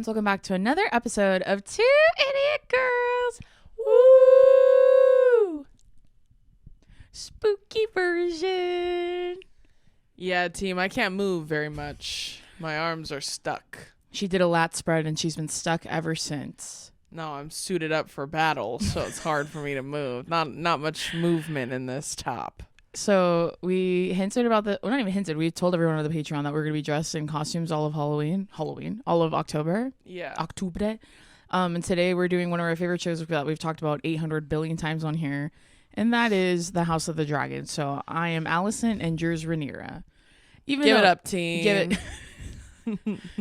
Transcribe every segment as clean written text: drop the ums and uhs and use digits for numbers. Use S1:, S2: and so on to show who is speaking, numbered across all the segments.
S1: Welcome back to another episode of Two Idiot Girls. Woo! Spooky version.
S2: Yeah, team, I can't move very much. My arms are stuck.
S1: She did a lat spread and she's been stuck ever since.
S2: No, I'm suited up for battle, so it's hard for me to move. Not much movement in this top.
S1: So we hinted about not even hinted. We told everyone on the Patreon that we're going to be dressed in costumes all of Halloween, all of October.
S2: Yeah.
S1: October. And today we're doing one of our favorite shows that we've talked about 800 billion times on here. And that is The House of the Dragon. So I am Allison and yours Rhaenyra.
S2: Give it up, team.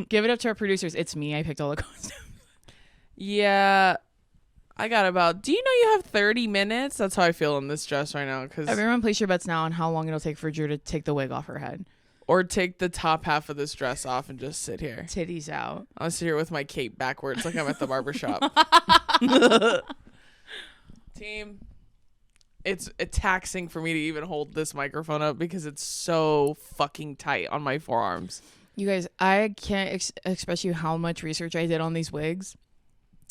S1: Give it up to our producers. It's me. I picked all the costumes.
S2: Yeah. I got about, do you know you have 30 minutes? That's how I feel in this dress right now. Cause
S1: everyone place your bets now on how long it'll take for Drew to take the wig off her head.
S2: Or take the top half of this dress off and just sit here.
S1: Titties out.
S2: I'll sit here with my cape backwards like I'm at the barbershop. Team, it's taxing for me to even hold this microphone up because it's so fucking tight on my forearms.
S1: You guys, I can't express you how much research I did on these wigs.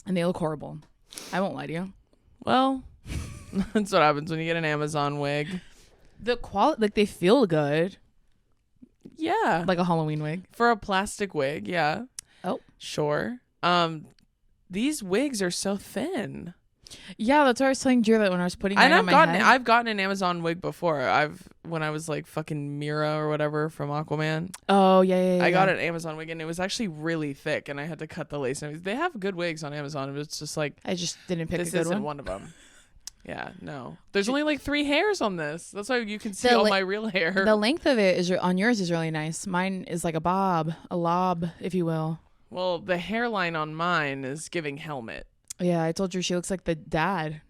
S1: And they look horrible. I won't lie to you.
S2: Well, that's what happens when you get an Amazon wig.
S1: The quality, like, they feel good.
S2: Yeah.
S1: Like a Halloween wig.
S2: For a plastic wig, yeah. Oh. Sure. These wigs are so thin.
S1: Yeah, that's what I was telling Drew that when I was putting mine on my head.
S2: I've gotten an Amazon wig before. When I was like fucking Mira or whatever from Aquaman.
S1: Oh, yeah.
S2: I got an Amazon wig and it was actually really thick and I had to cut the lace. And they have good wigs on Amazon. But it's just like,
S1: I just didn't pick a good
S2: one. This isn't
S1: one.
S2: one of them. Yeah, no. There's only like 3 hairs on this. That's why you can see all my real hair.
S1: The length of it is on yours is really nice. Mine is like a lob, if you will.
S2: Well, the hairline on mine is giving helmet.
S1: Yeah, I told you she looks like the dad.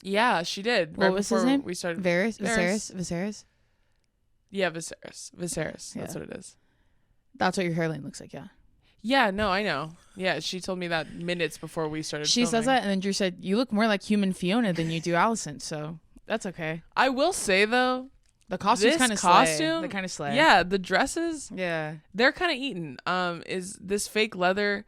S2: Yeah, she did.
S1: What was his name?
S2: We started
S1: Viserys.
S2: Yeah, Viserys. That's what it is.
S1: That's what your hairline looks like. Yeah.
S2: Yeah, no, I know. Yeah, she told me that minutes before we started.
S1: She says that, and then Drew said, "You look more like human Fiona than you do Allison." So that's okay.
S2: I will say though,
S1: the costume's kind of costume. They kind of slay.
S2: Yeah, the dresses.
S1: Yeah,
S2: they're kind of eaten. Is this fake leather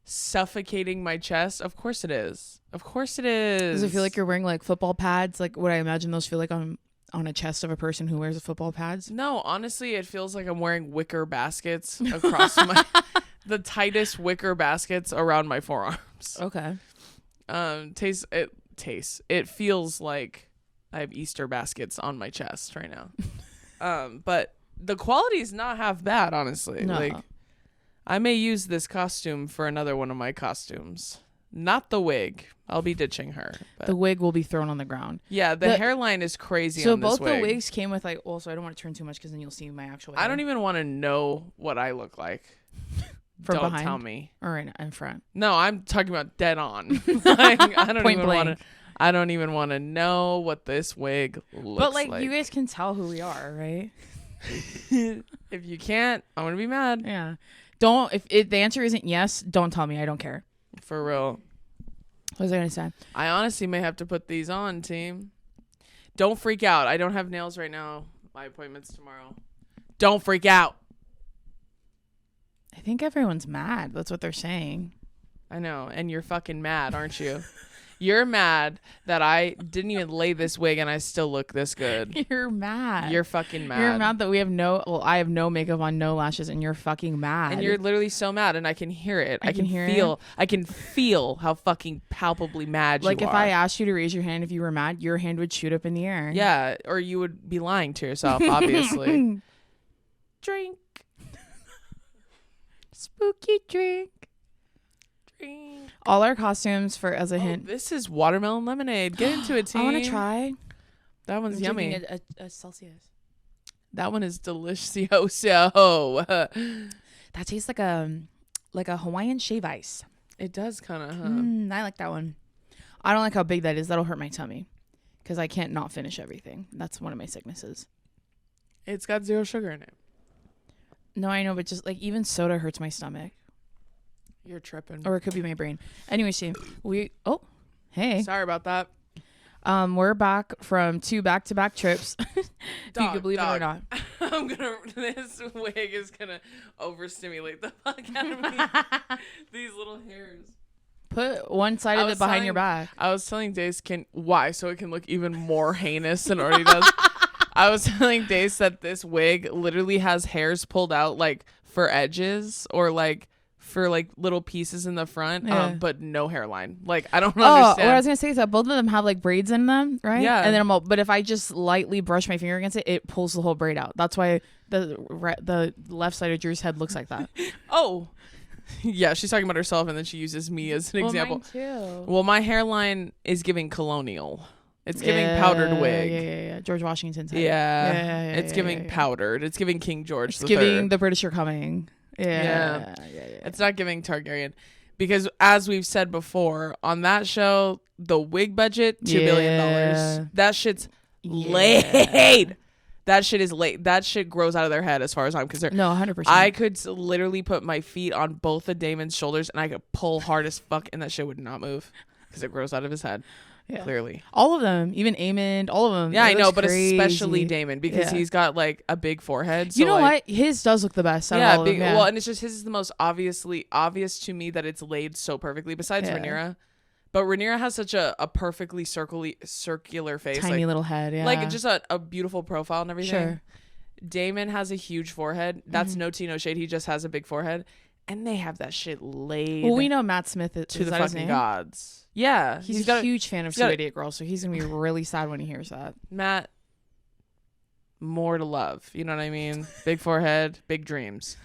S2: suffocating my chest? Of course it is. Does
S1: it feel like you're wearing like football pads? Like what I imagine those feel like on a chest of a person who wears football pads?
S2: No, honestly, it feels like I'm wearing wicker baskets across the tightest wicker baskets around my forearms.
S1: Okay.
S2: It feels like I have Easter baskets on my chest right now. But the quality is not half bad, honestly.
S1: No.
S2: Like, I may use this costume for another one of my costumes. Not the wig. I'll be ditching her. But.
S1: The wig will be thrown on the ground.
S2: Yeah, the hairline is crazy on this wig. So
S1: both the wigs came with like, also I don't want to turn too much because then you'll see my actual hair.
S2: I don't even want to know what I look like.
S1: From
S2: don't
S1: behind?
S2: Tell me.
S1: Or in front?
S2: No, I'm talking about dead on. Like, I don't even want to know what this wig looks like.
S1: But you guys can tell who we are, right?
S2: If you can't, I'm gonna be mad.
S1: Yeah. Don't. If the answer isn't yes, don't tell me. I don't care.
S2: For real.
S1: What was I gonna say?
S2: I honestly may have to put these on, team. Don't freak out. I don't have nails right now. My appointment's tomorrow. Don't freak out.
S1: I think everyone's mad. That's what they're saying.
S2: I know. And you're fucking mad, aren't you? You're mad that I didn't even lay this wig and I still look this good.
S1: You're mad.
S2: You're fucking mad.
S1: You're mad that I have no makeup on, no lashes, and you're fucking mad.
S2: And you're literally so mad, and I can hear it. I can feel how fucking palpably mad you are.
S1: Like if I asked you to raise your hand if you were mad, your hand would shoot up in the air.
S2: Yeah, or you would be lying to yourself, obviously. Drink.
S1: Spooky drink. All our costumes as a hint.
S2: This is watermelon lemonade. Get into it, team.
S1: I want to try.
S2: That one's yummy.
S1: A Celsius.
S2: That one is delicioso.
S1: That tastes like a Hawaiian shave ice.
S2: It does kind of.
S1: I like that one. I don't like how big that is. That'll hurt my tummy because I can't not finish everything. That's one of my sicknesses.
S2: It's got 0 sugar in it.
S1: No, I know, but just like even soda hurts my stomach.
S2: You're tripping.
S1: Or it could be my brain. Anyway, Steve, hey.
S2: Sorry about that.
S1: We're back from 2 back-to-back trips. If you can believe it or not.
S2: This wig is gonna overstimulate the fuck out of me. These little hairs.
S1: Put one side of it behind your back.
S2: I was telling Dace, why? So it can look even more heinous than it already does. I was telling Dace that this wig literally has hairs pulled out like for edges or like for like little pieces in the front, but no hairline. Like I don't understand.
S1: What I was gonna say is that both of them have like braids in them, right?
S2: Yeah.
S1: And then but if I just lightly brush my finger against it, it pulls the whole braid out. That's why the left side of Drew's head looks like that.
S2: Oh. Yeah, she's talking about herself, and then she uses me as an example.
S1: Mine too.
S2: Well, my hairline is giving colonial. It's giving powdered wig.
S1: Yeah. George Washington's head.
S2: Yeah. It's giving powdered. It's giving King George
S1: the giving the British are coming. Yeah.
S2: It's not giving Targaryen. Because as we've said before, on that show, the wig budget, $2 billion. That shit's laid. That shit is late. That shit grows out of their head as far as I'm concerned.
S1: No, 100%.
S2: I could literally put my feet on both of Damon's shoulders and I could pull hard as fuck and that shit would not move because it grows out of his head. Yeah. Clearly.
S1: All of them. Even Aemond, all of them.
S2: Yeah, I know, but especially Daemon because he's got like a big forehead. So
S1: you know
S2: like,
S1: what? His does look the best. Out of all of them.
S2: Well, and it's just his is the most obvious to me that it's laid so perfectly besides Rhaenyra. But Rhaenyra has such a perfectly circular face.
S1: Tiny little head, yeah.
S2: Like just a beautiful profile and everything.
S1: Sure.
S2: Damon has a huge forehead. That's no tea, no shade. He just has a big forehead. And they have that shit laid.
S1: Well, we know Matt Smith is
S2: to the fucking gods. Yeah.
S1: He's a huge fan of 288 Girls, so he's going to be really sad when he hears that.
S2: Matt, more to love. You know what I mean? Big forehead, big dreams.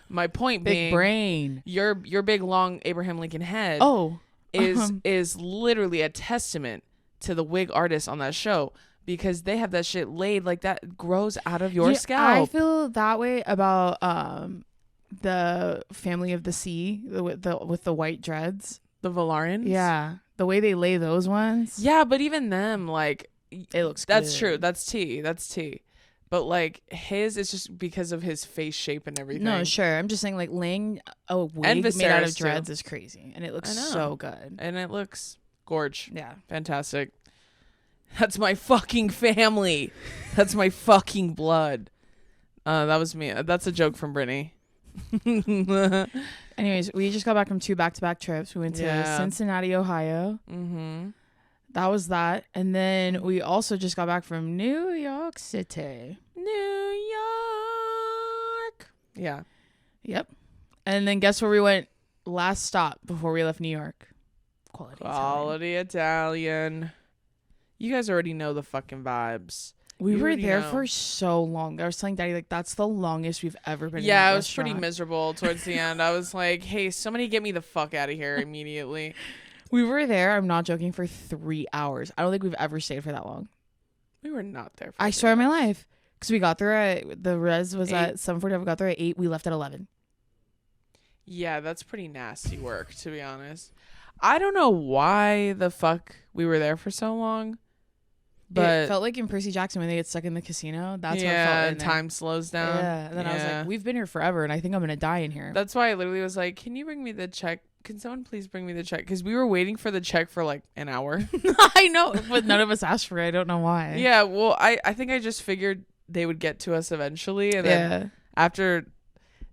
S2: My point being.
S1: Big brain.
S2: Your big, long Abraham Lincoln head.
S1: Oh.
S2: Is literally a testament to the wig artists on that show because they have that shit laid like that grows out of your scalp.
S1: I feel that way about the family of the sea with the white dreads,
S2: the Valarians.
S1: Yeah, the way they lay those ones.
S2: Yeah, but even them, like
S1: it looks.
S2: That's
S1: good.
S2: true. That's tea. But like his, it's just because of his face shape and everything.
S1: No, sure. I'm just saying, like laying a wig made out of dreads is crazy, and it looks so good.
S2: And it looks gorge.
S1: Yeah,
S2: fantastic. That's my fucking family. That's my fucking blood. That was me. That's a joke from Brittany.
S1: Anyways, we just got back from 2 back-to-back trips. We went to Cincinnati, Ohio.
S2: Mm-hmm.
S1: That was that. And then we also just got back from New York City.
S2: New York. Yeah.
S1: Yep. And then guess where we went last stop before we left New York?
S2: Quality Italian. You guys already know the fucking vibes.
S1: We were there for so long. I was telling Daddy, like, that's the longest we've ever been.
S2: Yeah, it was pretty miserable towards the end. I was like, hey, somebody get me the fuck out of here immediately.
S1: We were there, I'm not joking, for 3 hours. I don't think we've ever stayed for that long.
S2: We were not there for
S1: I swear on my life. Because we got there at, the res was 8. At 7:45. We got there at 8. We left at 11.
S2: Yeah, that's pretty nasty work, to be honest. I don't know why the fuck we were there for so long. But
S1: it felt like in Percy Jackson when they get stuck in the casino. That's what it felt like.
S2: Time slows down.
S1: Yeah. And then I was like, we've been here forever, and I think I'm going to die in here.
S2: That's why I literally was like, can you bring me the check? Can someone please bring me the check? Because we were waiting for the check for like an hour.
S1: I know, but none of us asked for it. I don't know why.
S2: Yeah, well, I think I just figured they would get to us eventually. And then after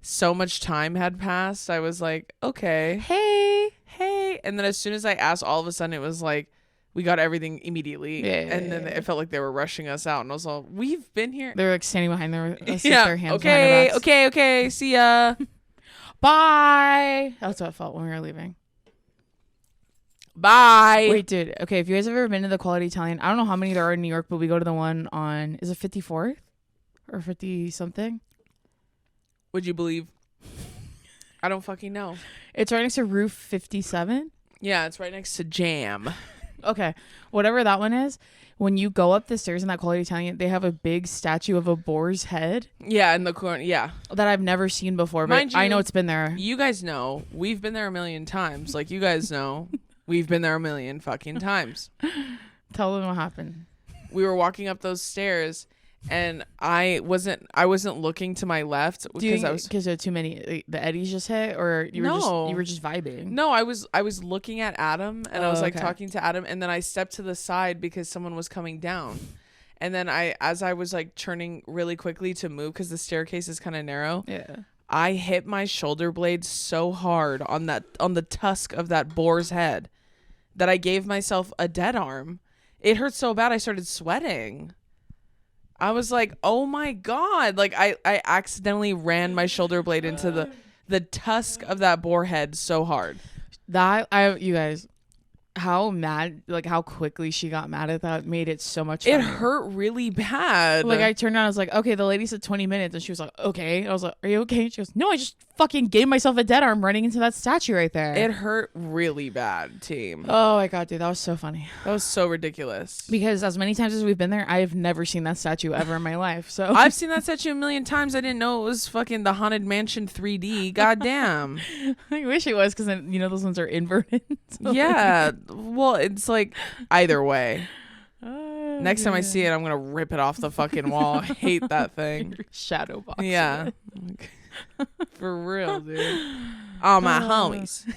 S2: so much time had passed, I was like, okay.
S1: Hey.
S2: And then as soon as I asked, all of a sudden it was like, we got everything immediately. And then it felt like they were rushing us out. And I was like, we've been here.
S1: They were like standing behind their hands behind their backs.
S2: Okay. See ya.
S1: Bye. That's what it felt when we were leaving.
S2: Bye.
S1: Wait, dude. Okay, if you guys have ever been to the Quality Italian, I don't know how many there are in New York, but we go to the one on, is it 54th? Or 50 something?
S2: Would you believe? I don't fucking know.
S1: It's right next to Roof 57.
S2: Yeah, it's right next to Jam.
S1: Okay, whatever that one is. When you go up the stairs in that Quality Italian, they have a big statue of a boar's head.
S2: Yeah, in the corner. Yeah,
S1: that I've never seen before, but I know it's been there.
S2: You guys know we've been there a million times. Like you guys know, we've been there a million fucking times.
S1: Tell them what happened.
S2: We were walking up those stairs, and I wasn't looking to my left because
S1: there were too many. The eddies just hit, or you were just vibing.
S2: No, I was looking at Adam, and I was like talking to Adam, and then I stepped to the side because someone was coming down, And then as I was like turning really quickly to move, because the staircase is kind of narrow,
S1: Yeah.
S2: I hit my shoulder blade so hard on the tusk of that boar's head that I gave myself a dead arm. It hurt so bad I started sweating. I was like, oh my God. Like I accidentally ran my shoulder blade into the tusk of that boar head so hard.
S1: You guys, how mad, like how quickly she got mad at that made it so much funnier.
S2: It hurt really bad.
S1: Like I turned around, I was like, okay, the lady said 20 minutes, and she was like, okay. I was like, are you okay? She goes, no, I just fucking gave myself a dead arm running into that statue right there.
S2: It hurt really bad, team.
S1: Oh my God, dude, that was so funny.
S2: That was so ridiculous.
S1: Because as many times as we've been there, I have never seen that statue ever in my life. So
S2: I've seen that statue a million times. I didn't know it was fucking the Haunted Mansion 3D. Goddamn.
S1: I wish it was, because you know those ones are inverted. So
S2: Yeah. Well, it's like either way. Next time I see it, I'm gonna rip it off the fucking wall. I hate that thing.
S1: Shadow box.
S2: Yeah. For real, dude. All my homies.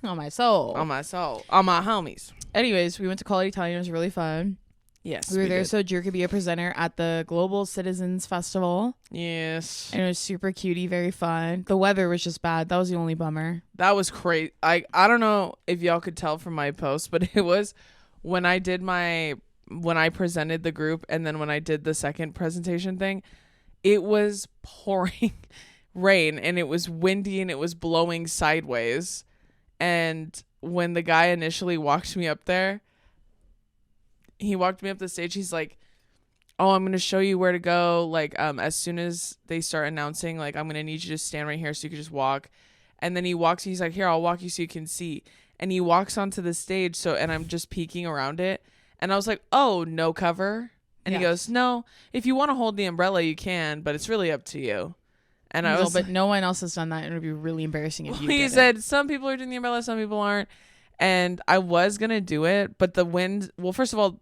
S1: On my soul.
S2: On my soul. All my homies.
S1: Anyways, we went to Quality Italian. It was really fun.
S2: Yes.
S1: We were there
S2: did.
S1: so Drew could be a presenter at the Global Citizens Festival.
S2: Yes.
S1: And it was super cutie, very fun. The weather was just bad. That was the only bummer.
S2: That was crazy. I don't know if y'all could tell from my post, but it was when I presented the group, and then when I did the second presentation thing, it was pouring rain, and it was windy, and it was blowing sideways. And when the guy initially walked me up there, he walked me up the stage. He's like, oh, I'm going to show you where to go. Like, as soon as they start announcing, like, I'm going to need you to stand right here so you can just walk. And then he walks, he's like, here, I'll walk you so you can see. And he walks onto the stage. And I'm just peeking around it. And I was like, oh, no cover. And he goes, no, if you want to hold the umbrella, you can, but it's really up to you. And I was,
S1: but no one else has done that. And it would be really embarrassing if you did.
S2: He said, some people are doing the umbrella, some people aren't. And I was going to do it, but the wind, well, first of all,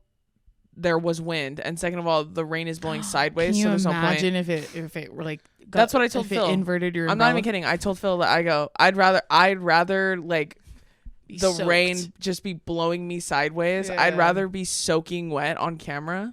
S2: there was wind, and second of all, the rain is blowing sideways.
S1: Can you
S2: so there's
S1: imagine
S2: no point.
S1: if it were like
S2: that's what I told
S1: if
S2: Phil.
S1: It inverted your.
S2: I'm not even kidding. I told Phil that I go, I'd rather like
S1: Be
S2: the
S1: soaked.
S2: rain just be blowing me sideways.
S1: Yeah.
S2: I'd rather be soaking wet on camera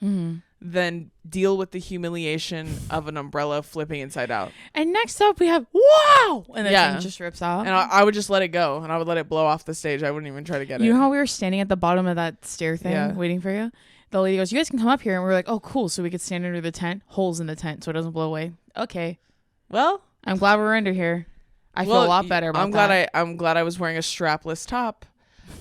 S2: than deal with the humiliation of an umbrella flipping inside out.
S1: And next up we have wow, and the thing just rips out.
S2: And I would just let it go, and I would let it blow off the stage. I wouldn't even try to get it.
S1: You know how we were standing at the bottom of that stair thing waiting for you? The lady goes, you guys can come up here. And we're like, oh, cool. So we could stand under the tent, holes in the tent so it doesn't blow away. Okay.
S2: Well,
S1: I'm glad we're under here. I feel a lot better about that.
S2: I'm glad I was wearing a strapless top.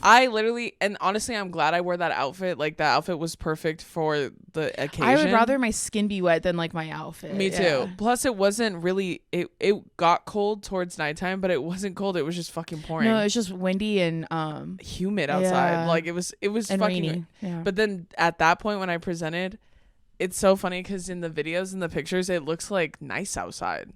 S2: I literally, and honestly, I'm glad I wore that outfit. Like, that outfit was perfect for the occasion.
S1: I would rather my skin be wet than like my outfit.
S2: Me too. Plus, it wasn't really, it got cold towards nighttime, but it wasn't cold. It was just fucking pouring.
S1: No, it's just windy and
S2: humid outside.
S1: Yeah.
S2: Like, it was
S1: and
S2: fucking
S1: rainy. Yeah.
S2: But then at that point when I presented, it's so funny because in the videos and the pictures, it looks like nice outside.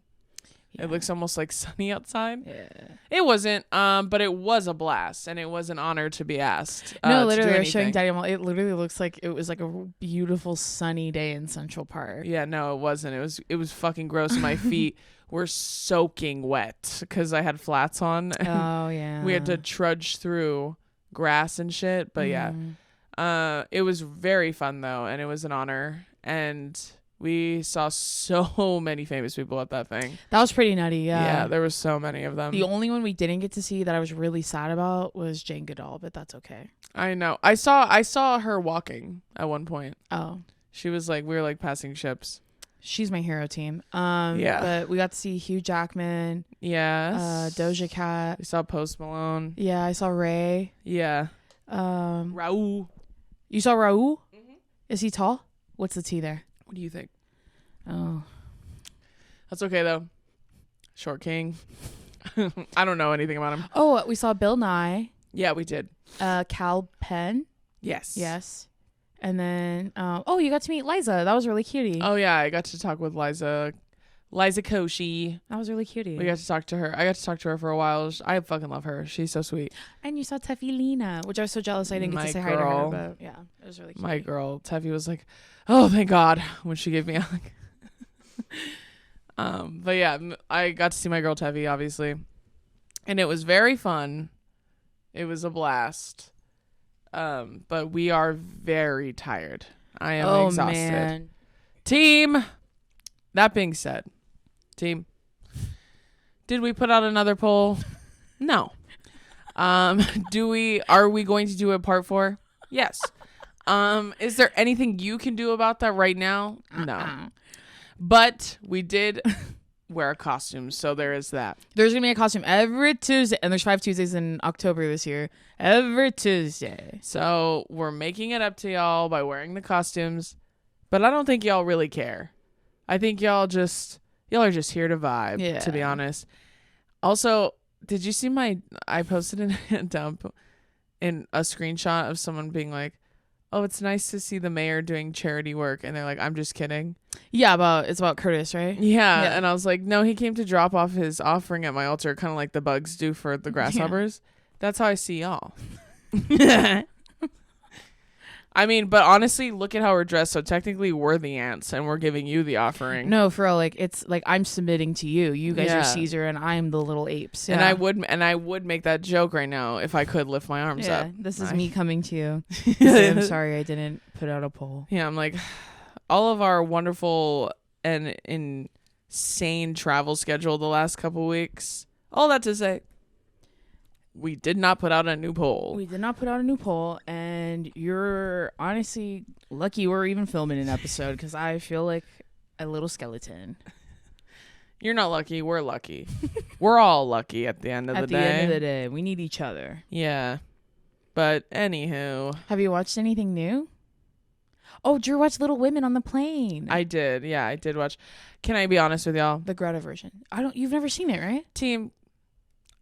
S2: It looks almost like sunny outside.
S1: Yeah.
S2: It wasn't, but it was a blast, and it was an honor to be asked.
S1: No, literally, I was showing Daddy. It literally looks like it was like a beautiful sunny day in Central Park.
S2: Yeah, no, it wasn't. It was fucking gross. My feet were soaking wet because I had flats on.
S1: Oh yeah.
S2: We had to trudge through grass and shit. But yeah, it was very fun though, and it was an honor. And we saw so many famous people at that thing.
S1: That was pretty nutty, yeah.
S2: Yeah, there were so many of them.
S1: The only one we didn't get to see that I was really sad about was Jane Goodall, but that's okay.
S2: I know. I saw her walking at one point.
S1: Oh.
S2: She was like, we were like passing ships.
S1: She's my hero team.
S2: Yeah.
S1: But we got to see Hugh Jackman.
S2: Yes.
S1: Doja Cat.
S2: We saw Post Malone.
S1: Yeah, I saw Ray.
S2: Yeah. Raul.
S1: You saw Raul? Mm-hmm. Is he tall? What's the T there?
S2: What do you think?
S1: Oh.
S2: That's okay, though. Short king. I don't know anything about him.
S1: Oh, we saw Bill Nye.
S2: Yeah, we did.
S1: Cal Penn.
S2: Yes.
S1: Yes. And then, you got to meet Liza. That was really cutie.
S2: Oh, yeah. I got to talk with Liza Koshy.
S1: That was really cutie.
S2: We got to talk to her. I got to talk to her for a while. I fucking love her. She's so sweet.
S1: And you saw Teffy Lena, which I was so jealous I didn't get to say hi to her. But yeah, it was really cute.
S2: My girl, Teffy, was like, oh, thank God, when she gave me a hug. But yeah, I got to see my girl Teffy, obviously. And it was very fun. It was a blast. But we are very tired. I am exhausted.
S1: Man.
S2: Team. That being said, team, did we put out another poll? No. Are we going to do a part 4? Yes. Is there anything you can do about that right now? No. But we did wear a costume, so there is that.
S1: There's gonna be a costume every Tuesday, and there's 5 Tuesdays in October this year. Every Tuesday.
S2: So we're making it up to y'all by wearing the costumes, but I don't think y'all really care. I think y'all are just here to vibe, to be honest. Also, did you see I posted in a dump in a screenshot of someone being like, oh, it's nice to see the mayor doing charity work. And they're like, I'm just kidding.
S1: Yeah, it's about Curtis, right?
S2: Yeah. And I was like, no, he came to drop off his offering at my altar, kind of like the bugs do for the grasshoppers. Yeah. That's how I see y'all. I mean, but honestly, look at how we're dressed. So technically we're the ants and we're giving you the offering.
S1: No, for real, like it's like I'm submitting to you. You guys are Caesar and I'm the little apes. Yeah.
S2: And I would make that joke right now if I could lift my arms up.
S1: This is me coming to you. I'm sorry I didn't put out a poll.
S2: Yeah, I'm like, all of our wonderful and insane travel schedule the last couple weeks. All that to say, we did not put out a new poll.
S1: And you're honestly lucky we're even filming an episode because I feel like a little skeleton.
S2: You're not lucky. We're lucky. We're all lucky at the end of the day.
S1: At the end of the day, we need each other.
S2: Yeah. But anywho.
S1: Have you watched anything new? Oh, Drew watched Little Women on the plane.
S2: I did. Yeah, I did watch. Can I be honest with y'all?
S1: The Greta version. You've never seen it, right?
S2: Team,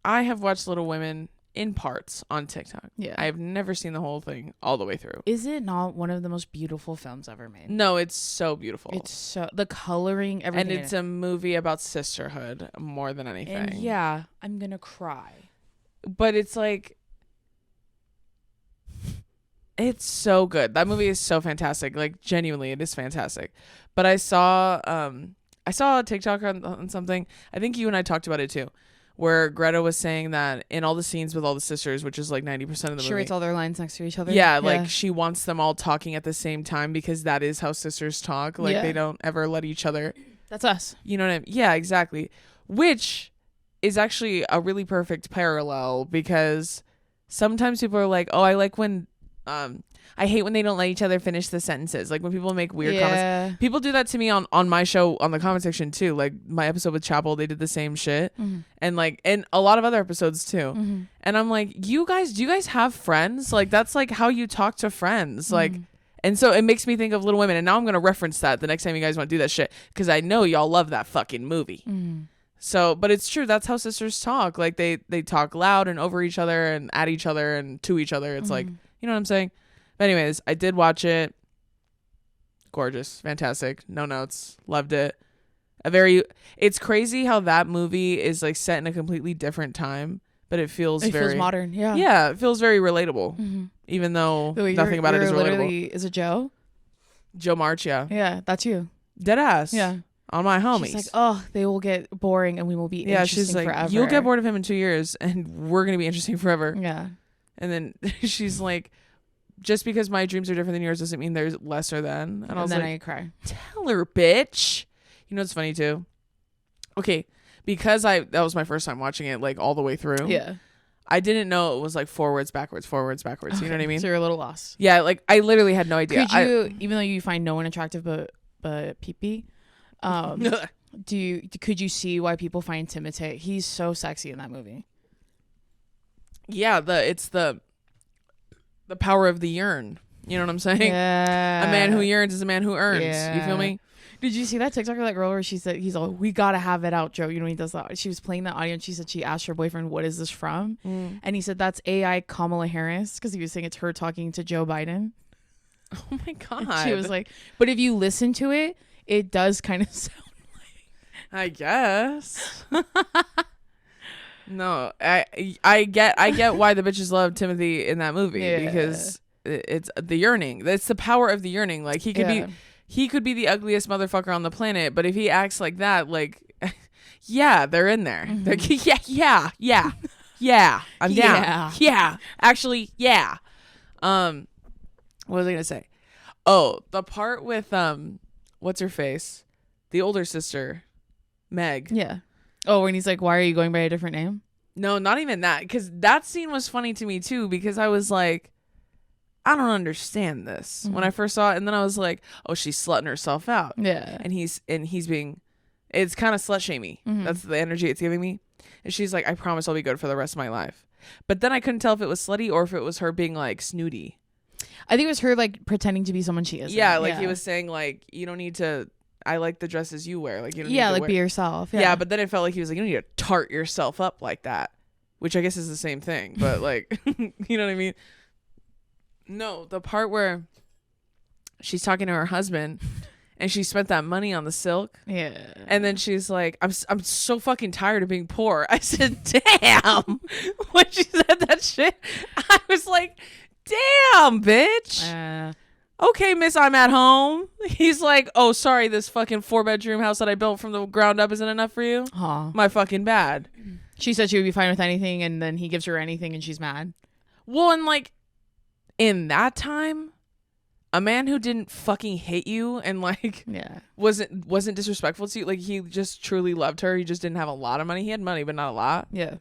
S2: I have watched Little Women in parts on TikTok.
S1: Yeah.
S2: I have never seen the whole thing all the way through.
S1: Is it not one of the most beautiful films ever made?
S2: No, it's so beautiful.
S1: It's so the coloring, everything.
S2: And it's a movie about sisterhood more than anything.
S1: And yeah, I'm gonna cry.
S2: But it's like, it's so good. That movie is so fantastic. Like genuinely, it is fantastic. But I saw a TikTok on something. I think you and I talked about it too, where Greta was saying that in all the scenes with all the sisters, which is like 90% of the movie.
S1: She writes all their lines next to each other.
S2: Yeah, like she wants them all talking at the same time because that is how sisters talk. Like they don't ever let each other.
S1: That's us.
S2: You know what I mean? Yeah, exactly. Which is actually a really perfect parallel because sometimes people are like, oh, I like when I hate when they don't let each other finish the sentences. Like when people make weird comments. People do that to me on my show on the comment section too. Like my episode with Chapel, they did the same shit. Mm-hmm. And a lot of other episodes too. Mm-hmm. And I'm like, do you guys have friends? Like that's like how you talk to friends. Mm-hmm. Like, and so it makes me think of Little Women. And now I'm going to reference that the next time you guys want to do that shit. Because I know y'all love that fucking movie. Mm-hmm. So, but it's true. That's how sisters talk. Like they talk loud and over each other and at each other and to each other. It's like, you know what I'm saying? But anyways, I did watch it. Gorgeous. Fantastic. No notes. Loved it. It's crazy how that movie is like set in a completely different time, but it feels very
S1: modern. Yeah.
S2: Yeah. It feels very relatable. Mm-hmm. Even though nothing about it is relatable.
S1: Is it Joe?
S2: Joe March. Yeah.
S1: Yeah. That's you.
S2: Dead ass.
S1: Yeah.
S2: On my homies.
S1: She's like, oh, they will get boring and we will be interesting
S2: like,
S1: forever.
S2: You'll get bored of him in 2 years and we're going to be interesting forever.
S1: Yeah.
S2: And then she's like, just because my dreams are different than yours doesn't mean there's lesser than. And I was
S1: then
S2: like,
S1: I cry.
S2: Tell her, bitch. You know what's funny too? Okay, because that was my first time watching it like all the way through.
S1: Yeah.
S2: I didn't know it was like forwards, backwards. Okay. You know what I mean?
S1: So you're a little lost.
S2: Yeah, like I literally had no idea.
S1: Could you, even though you find no one attractive but Pee-Pee, could you see why people find Timothée? He's so sexy in that movie.
S2: Yeah, it's the power of the yearn. You know what I'm saying?
S1: Yeah.
S2: A man who yearns is a man who earns. Yeah. You feel me?
S1: Did you see that TikTok of that girl where she said, he's all, we gotta have it out, Joe. You know, he does that. She was playing that audio and she said she asked her boyfriend, what is this from? Mm. And he said, that's AI Kamala Harris, because he was saying it's her talking to Joe Biden.
S2: Oh my God.
S1: And she was like, but if you listen to it, it does kind of sound like.
S2: I guess. No, I get why the bitches love Timothy in that movie because it's the yearning. That's the power of the yearning. Like he could be the ugliest motherfucker on the planet, but if he acts like that, like yeah, they're in there. Mm-hmm. They're yeah. I'm down. Yeah. Actually, yeah. What was I gonna say? Oh, the part with what's her face? The older sister, Meg.
S1: Yeah. Oh, when he's like, why are you going by a different name?
S2: No, not even that. Because that scene was funny to me too. Because I was like, I don't understand this when I first saw it, and then I was like, oh, she's slutting herself out.
S1: Yeah.
S2: And he's being, it's kind of slut shamey. That's the energy it's giving me. And she's like, I promise I'll be good for the rest of my life. But then I couldn't tell if it was slutty or if it was her being like snooty.
S1: I think it was her like pretending to be someone she isn't.
S2: Yeah, like he was saying like, you don't need to. I like the dresses you wear. Like you don't need to
S1: like
S2: wear.
S1: be yourself.
S2: Yeah, but then it felt like he was like, you don't need to tart yourself up like that, which I guess is the same thing. But like, you know what I mean? No, the part where she's talking to her husband and she spent that money on the silk.
S1: Yeah.
S2: And then she's like, I'm so fucking tired of being poor. I said, damn. When she said that shit, I was like, damn, bitch. Okay, miss, I'm at home. He's like, oh, sorry, this fucking 4-bedroom house that I built from the ground up isn't enough for you? My fucking bad.
S1: She said she would be fine with anything, and then he gives her anything, and she's mad.
S2: Well, and like, in that time, a man who didn't fucking hate you and like wasn't disrespectful to you, like he just truly loved her. He just didn't have a lot of money. He had money, but not a lot.
S1: Yeah.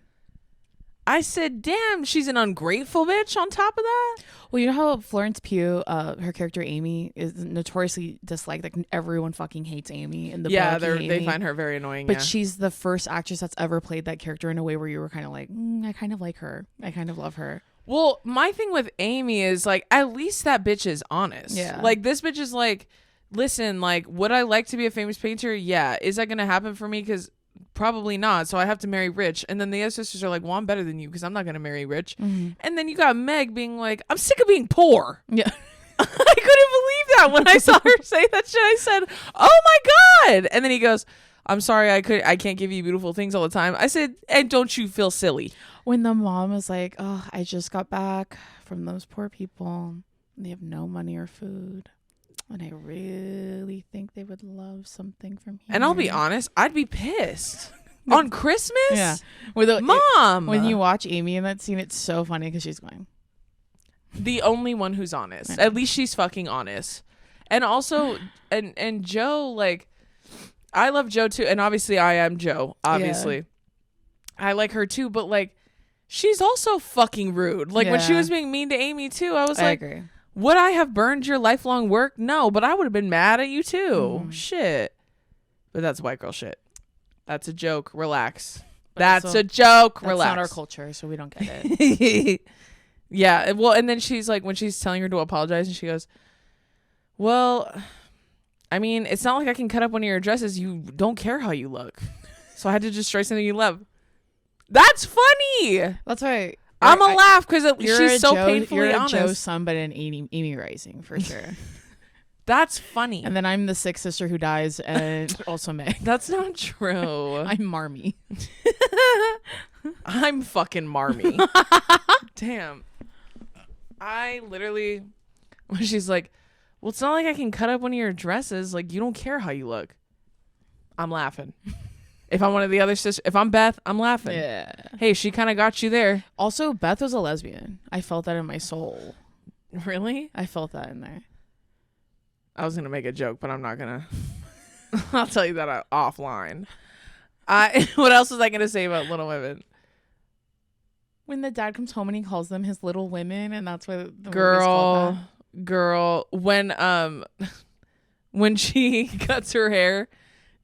S2: I said, damn, she's an ungrateful bitch on top of that.
S1: Well, you know how Florence Pugh, her character Amy, is notoriously disliked. Like everyone fucking hates Amy in the book.
S2: They find her very annoying.
S1: But she's the first actress that's ever played that character in a way where you were kind of like, I kind of like her. I kind of love her.
S2: Well, my thing with Amy is like, at least that bitch is honest.
S1: Yeah.
S2: Like this bitch is like, listen, like, would I like to be a famous painter? Yeah. Is that gonna happen for me? Because probably not. So I have to marry rich. And then the other sisters are like, well, I'm better than you because I'm not gonna marry rich. And then you got Meg being like, I'm sick of being poor.
S1: Yeah.
S2: I couldn't believe that when I saw her say that shit. I said, oh my God. And then he goes, I'm sorry, I can't give you beautiful things all the time. I said, and don't you feel silly?
S1: When the mom was like, oh, I just got back from those poor people. And they have no money or food. And I really think they would love something from here.
S2: And I'll be honest, I'd be pissed. On Christmas?
S1: Yeah.
S2: Mom!
S1: When you watch Amy in that scene, it's so funny because she's going.
S2: The only one who's honest. At least she's fucking honest. And also, and Joe, like, I love Joe too. And obviously I am Joe, obviously. Yeah. I like her too, but like, she's also fucking rude. Like when she was being mean to Amy too, I was like,
S1: agree.
S2: Would I have burned your lifelong work? No, but I would have been mad at you too. Shit. But that's white girl shit. That's a joke. Relax. That's a joke. Relax.
S1: That's not our culture, so we don't get it.
S2: Yeah. Well, and then she's like, when she's telling her to apologize, and she goes, well, I mean, it's not like I can cut up one of your dresses. You don't care how you look. So I had to destroy something you love. That's funny.
S1: That's why
S2: I'm a laugh because she's so painfully
S1: you're
S2: honest.
S1: You're a Joe Sun, but an Amy Rising for sure.
S2: That's funny.
S1: And then I'm the sixth sister who dies, and also Meg.
S2: That's not true.
S1: I'm Marmy.
S2: I'm fucking Marmy. Damn. I literally, when she's like, well, it's not like I can cut up one of your dresses. Like, you don't care how you look. I'm laughing. If I'm one of the other sisters, if I'm Beth, I'm laughing.
S1: Yeah.
S2: Hey, she kind of got you there.
S1: Also, Beth was a lesbian. I felt that in my soul.
S2: Really?
S1: I felt that in there.
S2: I was going to make a joke, but I'm not going to. I'll tell you that offline. What else was I going to say about Little Women?
S1: When the dad comes home and he calls them his Little Women, and that's why the movie's
S2: girl,
S1: called
S2: that. When she cuts her hair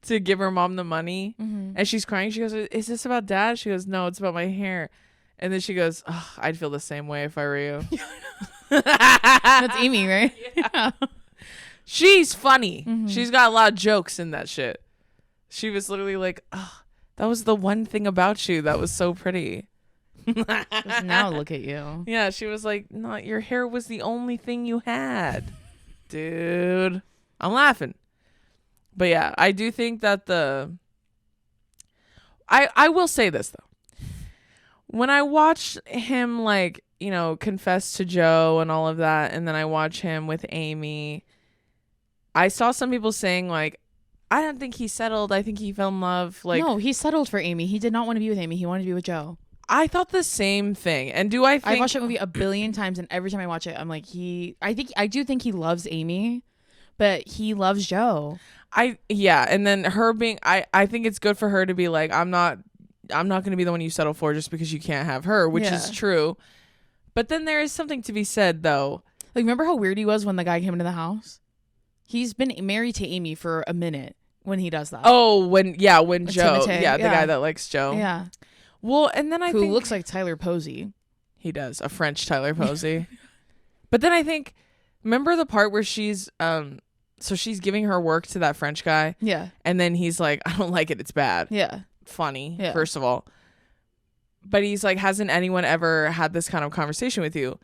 S2: to give her mom the money, and she's crying, she goes, is this about dad? She goes, no, it's about my hair. And then she goes, oh, I'd feel the same way if I were you.
S1: That's Amy, right?
S2: Yeah. She's funny. She's got a lot of jokes in that shit. She was literally like, oh, that was the one thing about you that was so pretty.
S1: Just now look at you.
S2: Yeah, she was like, no, your hair was the only thing you had. Dude, I'm laughing. But yeah, I do think that I will say this though. When I watch him, like, you know, confess to Joe and all of that, and then I watch him with Amy, I saw some people saying, like, I don't think he settled. I think he fell in love. Like,
S1: no, he settled for Amy. He did not want to be with Amy. He wanted to be with Joe.
S2: I thought the same thing. And do I think
S1: I watched that movie a billion times, and every time I watch it, I'm like, I do think he loves Amy, but he loves Joe.
S2: And then her being, I think it's good for her to be like, I'm not going to be the one you settle for just because you can't have her, which is true. But then there is something to be said, though.
S1: Like, remember how weird he was when the guy came into the house? He's been married to Amy for a minute when he does that.
S2: Oh, when Joe,
S1: Timotei,
S2: the guy that likes Joe.
S1: Yeah.
S2: Well, and then
S1: Who looks like Tyler Posey.
S2: He does, a French Tyler Posey. But then I think, remember the part where she's so she's giving her work to that French guy?
S1: Yeah.
S2: And then he's like, I don't like it, it's bad.
S1: Yeah.
S2: Funny,
S1: yeah.
S2: First of all. But he's like, hasn't anyone ever had this kind of conversation with you?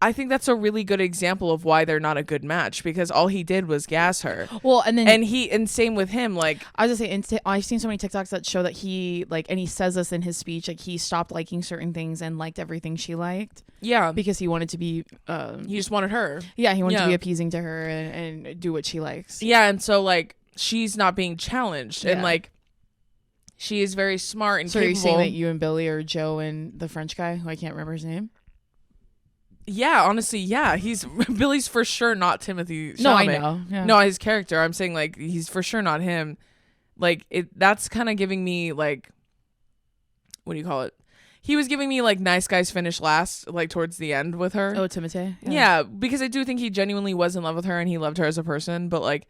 S2: I think that's a really good example of why they're not a good match, because all he did was gas her.
S1: Well,
S2: and same with him. Like,
S1: I was gonna say, I've seen so many TikToks that show that he like, and he says this in his speech, like he stopped liking certain things and liked everything she liked.
S2: Yeah,
S1: because he wanted to be.
S2: He just wanted her.
S1: Yeah, he wanted to be appeasing to her and do what she likes.
S2: Yeah, and so like she's not being challenged, and like she is very smart and capable.
S1: So are you saying that you and Billy are Joe and the French guy who I can't remember his name?
S2: Yeah, honestly, yeah. Billy's for sure not Timothy Chalamet.
S1: No, I know. Yeah.
S2: No, his character. I'm saying like he's for sure not him. Like that's kind of giving me like, what do you call it? He was giving me like nice guys finish last, like towards the end with her.
S1: Oh, Timotei.
S2: Yeah, because I do think he genuinely was in love with her and he loved her as a person, but like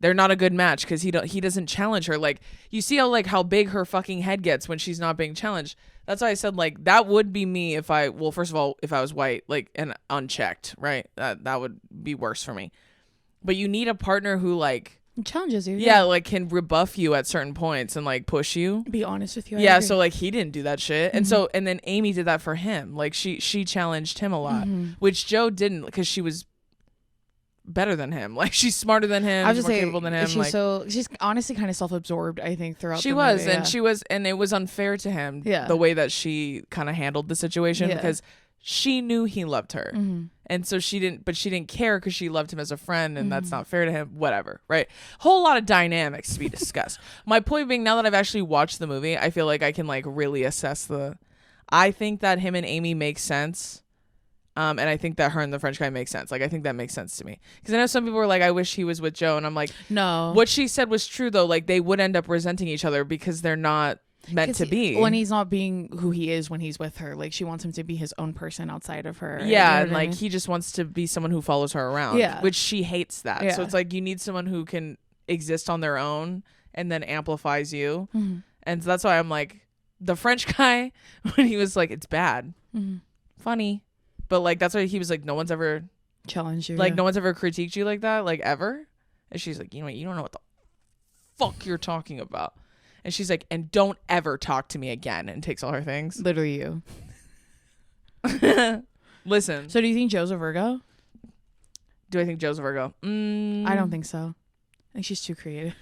S2: they're not a good match because he doesn't challenge her. Like you see how big her fucking head gets when she's not being challenged. That's why I said like that would be me if first of all, if I was white, like, and unchecked, right? That would be worse for me. But you need a partner who like
S1: challenges you.
S2: Yeah, like can rebuff you at certain points and like push you.
S1: Be honest with you.
S2: Yeah, so like he didn't do that shit. Mm-hmm. And then Amy did that for him. Like she challenged him a lot, which Joe didn't, because she was better than him. Like she's smarter than him.
S1: I was
S2: more capable than him.
S1: She's honestly kind of self-absorbed, I think, throughout
S2: she
S1: the
S2: was
S1: movie,
S2: and it was unfair to him,
S1: yeah,
S2: the way that she kind of handled the situation, because she knew he loved her, and so she didn't care because she loved him as a friend, and that's not fair to him. Whatever, right? Whole lot of dynamics to be discussed. My point being, now that I've actually watched the movie, I feel like I can like really assess I think that him and Amy make sense. And I think that her and the French guy makes sense. Like, I think that makes sense to me. Because I know some people were like, I wish he was with Joe. And I'm like,
S1: no.
S2: What she said was true, though. Like, they would end up resenting each other because they're not meant to be.
S1: When he's not being who he is when he's with her. Like, she wants him to be his own person outside of her.
S2: Yeah, and like, he just wants to be someone who follows her around.
S1: Yeah.
S2: Which she hates that.
S1: Yeah.
S2: So it's like, you need someone who can exist on their own and then amplifies you.
S1: Mm-hmm.
S2: And so that's why I'm like, the French guy, when he was like, it's bad. Funny. But like, that's why he was like, no one's ever
S1: challenged you.
S2: Like, no one's ever critiqued you like that, like, ever. And she's like, you know what? You don't know what the fuck you're talking about. And she's like, and don't ever talk to me again. And takes all her things.
S1: Literally you.
S2: Listen.
S1: So do you think Joe's a Virgo?
S2: Do I think Joe's a Virgo?
S1: I don't think so. I think she's too creative.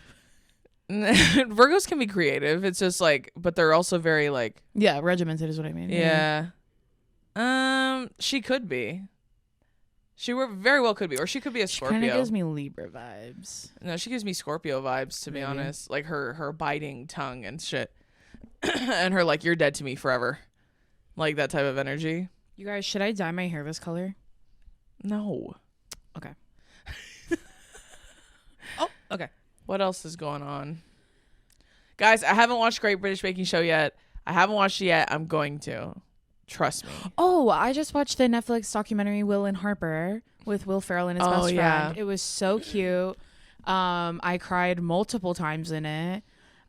S2: Virgos can be creative. It's just like, but they're also very like.
S1: Yeah, regimented is what I mean.
S2: Yeah. She could be. She very well could be, or she could be a Scorpio.
S1: She kind of gives me Libra vibes.
S2: No, she gives me Scorpio vibes, to be honest. Like her biting tongue and shit, and her like, you're dead to me forever, like that type of energy.
S1: You guys, should I dye my hair this color?
S2: No.
S1: Okay.
S2: Okay. What else is going on, guys? I haven't watched Great British Baking Show yet. I haven't watched it yet. I'm going to. Trust me.
S1: Oh, I just watched the Netflix documentary Will and Harper with Will Ferrell and his best friend. It was so cute. I cried multiple times in it.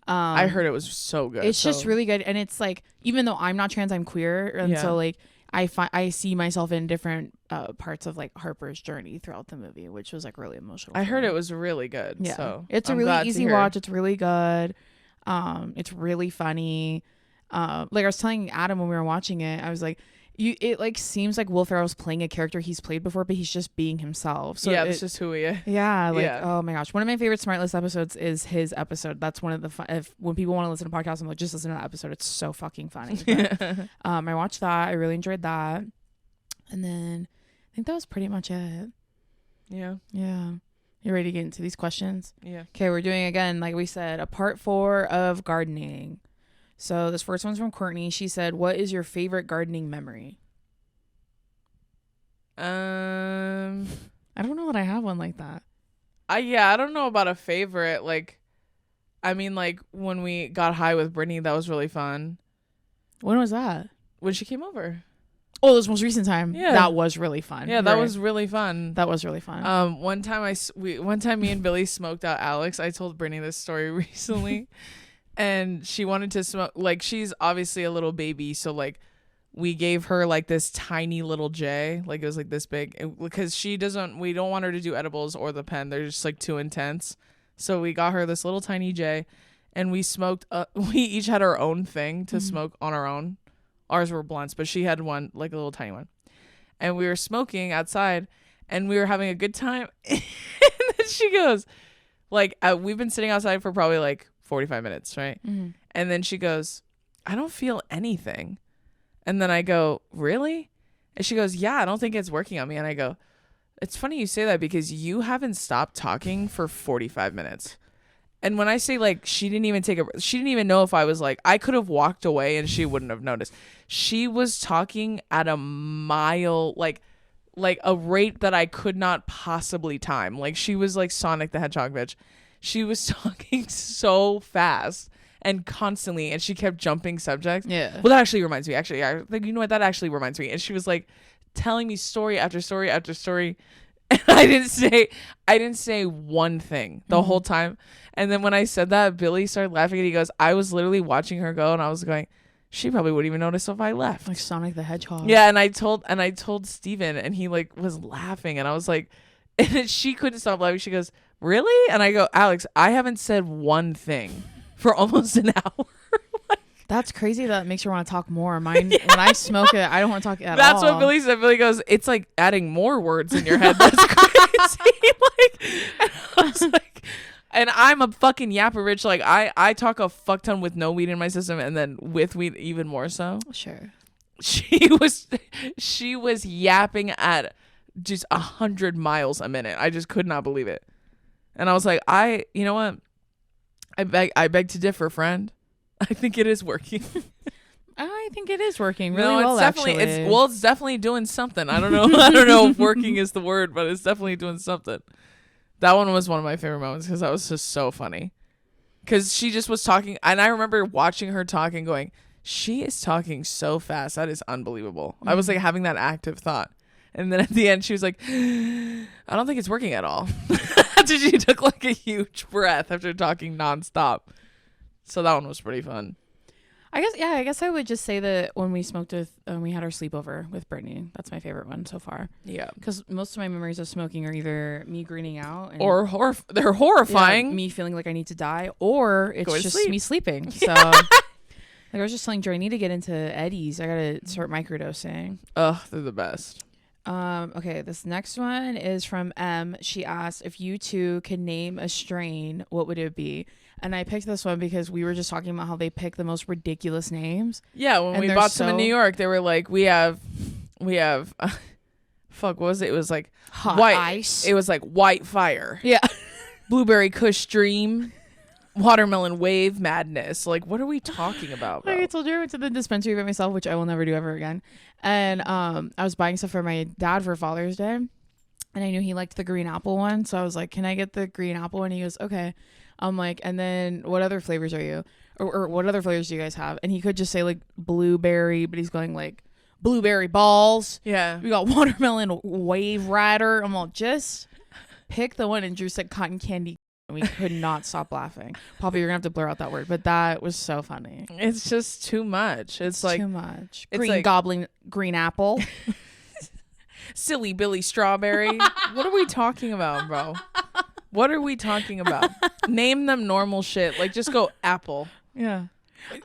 S2: I heard it was so good.
S1: It's just really good, and it's like, even though I'm not trans, I'm queer, and so like I see myself in different parts of like Harper's journey throughout the movie, which was like really emotional.
S2: I heard it was really good. Yeah, so
S1: it's a really easy watch. It's really good. It's really funny. Like I was telling Adam when we were watching it, I was like, it like seems like Will Ferrell's playing a character he's played before, but he's just being himself. So
S2: yeah, it's just who he is.
S1: Yeah, like oh my gosh, one of my favorite Smart List episodes is his episode. That's one of the when people want to listen to podcasts, I'm like, just listen to that episode. It's so fucking funny. But, I watched that. I really enjoyed that, and then I think that was pretty much it. Yeah. You ready to get into these questions?
S2: Yeah.
S1: Okay, we're doing again, like we said, a part 4 of gardening. So this first one's from Courtney. She said, "What is your favorite gardening memory?" I don't know that I have one like that.
S2: I don't know about a favorite. Like, I mean, like when we got high with Brittany, that was really fun.
S1: When was that?
S2: When she came over.
S1: Oh, this most recent time.
S2: Yeah,
S1: that was really fun.
S2: Yeah, that was really fun.
S1: That was really fun.
S2: One time me and Billy smoked out Alex. I told Brittany this story recently, and she wanted to smoke. Like, she's obviously a little baby, so like we gave her like this tiny little J, like it was like this big, because we don't want her to do edibles or the pen. They're just like too intense. So we got her this little tiny J, and we smoked. We each had our own thing to smoke on our own. Ours were blunts, but she had one, like a little tiny one. And we were smoking outside, and we were having a good time. And then she goes, like, we've been sitting outside for probably like 45 minutes, right? Mm-hmm. And then she goes, "I don't feel anything." And then I go, "Really?" And she goes, "Yeah, I don't think it's working on me." And I go, "It's funny you say that because you haven't stopped talking for 45 minutes. And when I say like she didn't even know if I was like, I could have walked away and she wouldn't have noticed. She was talking at a mile, like a rate that I could not possibly time. Like she was like Sonic the Hedgehog bitch. She was talking so fast and constantly, and she kept jumping subjects.
S1: Yeah.
S2: Well, that actually reminds me. Actually, like, you know what? That actually reminds me. And she was like telling me story after story after story. And I didn't say one thing the whole time. And then when I said that, Billy started laughing, and he goes, "I was literally watching her go," and I was going, "She probably wouldn't even notice if I left."
S1: Like Sonic the Hedgehog.
S2: Yeah, and I told Steven, and he like was laughing, and I was like, and then she couldn't stop laughing. She goes, "Really?" And I go, "Alex, I haven't said one thing for almost an hour."
S1: That's crazy. That makes her want to talk more. Mine, when I smoke it, I don't want to talk at all.
S2: That's what Billy said. Billy goes, "It's like adding more words in your head." That's crazy. Like, and I was like, and I'm a fucking yapper, Rich. Like I talk a fuck ton with no weed in my system, and then with weed even more so.
S1: Sure.
S2: She was yapping at just 100 miles a minute. I just could not believe it. And I was like, you know what? I beg to differ, friend. I think it is working.
S1: I think it is working really
S2: well. It's definitely doing something. I don't know if working is the word, but it's definitely doing something. That one was one of my favorite moments because that was just so funny. Because she just was talking, and I remember watching her talk and going, "She is talking so fast. That is unbelievable." I was like having that active thought. And then at the end, she was like, "I don't think it's working at all." After she took like a huge breath after talking nonstop. So that one was pretty fun.
S1: I guess I would just say that when we smoked we had our sleepover with Brittany. That's my favorite one so far.
S2: Yeah.
S1: Because most of my memories of smoking are either me greening out.
S2: Or they're horrifying.
S1: Yeah, me feeling like I need to die. Or it's just me sleeping. So like I was just telling Joy, I need to get into Eddie's. I got to start microdosing.
S2: Ugh, they're the best.
S1: Okay, this next one is from M. She asked, if you two could name a strain, what would it be? And I picked this one because we were just talking about how they pick the most ridiculous names.
S2: Yeah, when we bought some in New York, they were like, we have fuck, what was it? It was like
S1: hot
S2: white
S1: ice.
S2: It was like white fire.
S1: Yeah.
S2: Blueberry Kush Dream. Watermelon Wave Madness. Like, what are we talking about, bro?
S1: Like I told you, I went to the dispensary by myself, which I will never do ever again. And I was buying stuff for my dad for Father's Day, and I knew he liked the green apple one, so I was like, "Can I get the green apple one?" He goes, "Okay." I'm like, "And then what other flavors are you, or what other flavors do you guys have?" And he could just say like blueberry, but he's going like blueberry balls.
S2: Yeah,
S1: we got watermelon wave rider. I'm all, just pick the one. And Drew said cotton candy. And we could not stop laughing. Poppy, you're gonna have to blur out that word, but that was so funny.
S2: It's just too much. It's like
S1: too much.
S2: It's
S1: green
S2: like,
S1: goblin, green apple,
S2: silly Billy Strawberry. What are we talking about, bro? What are we talking about? Name them normal shit. Like, just go apple.
S1: Yeah.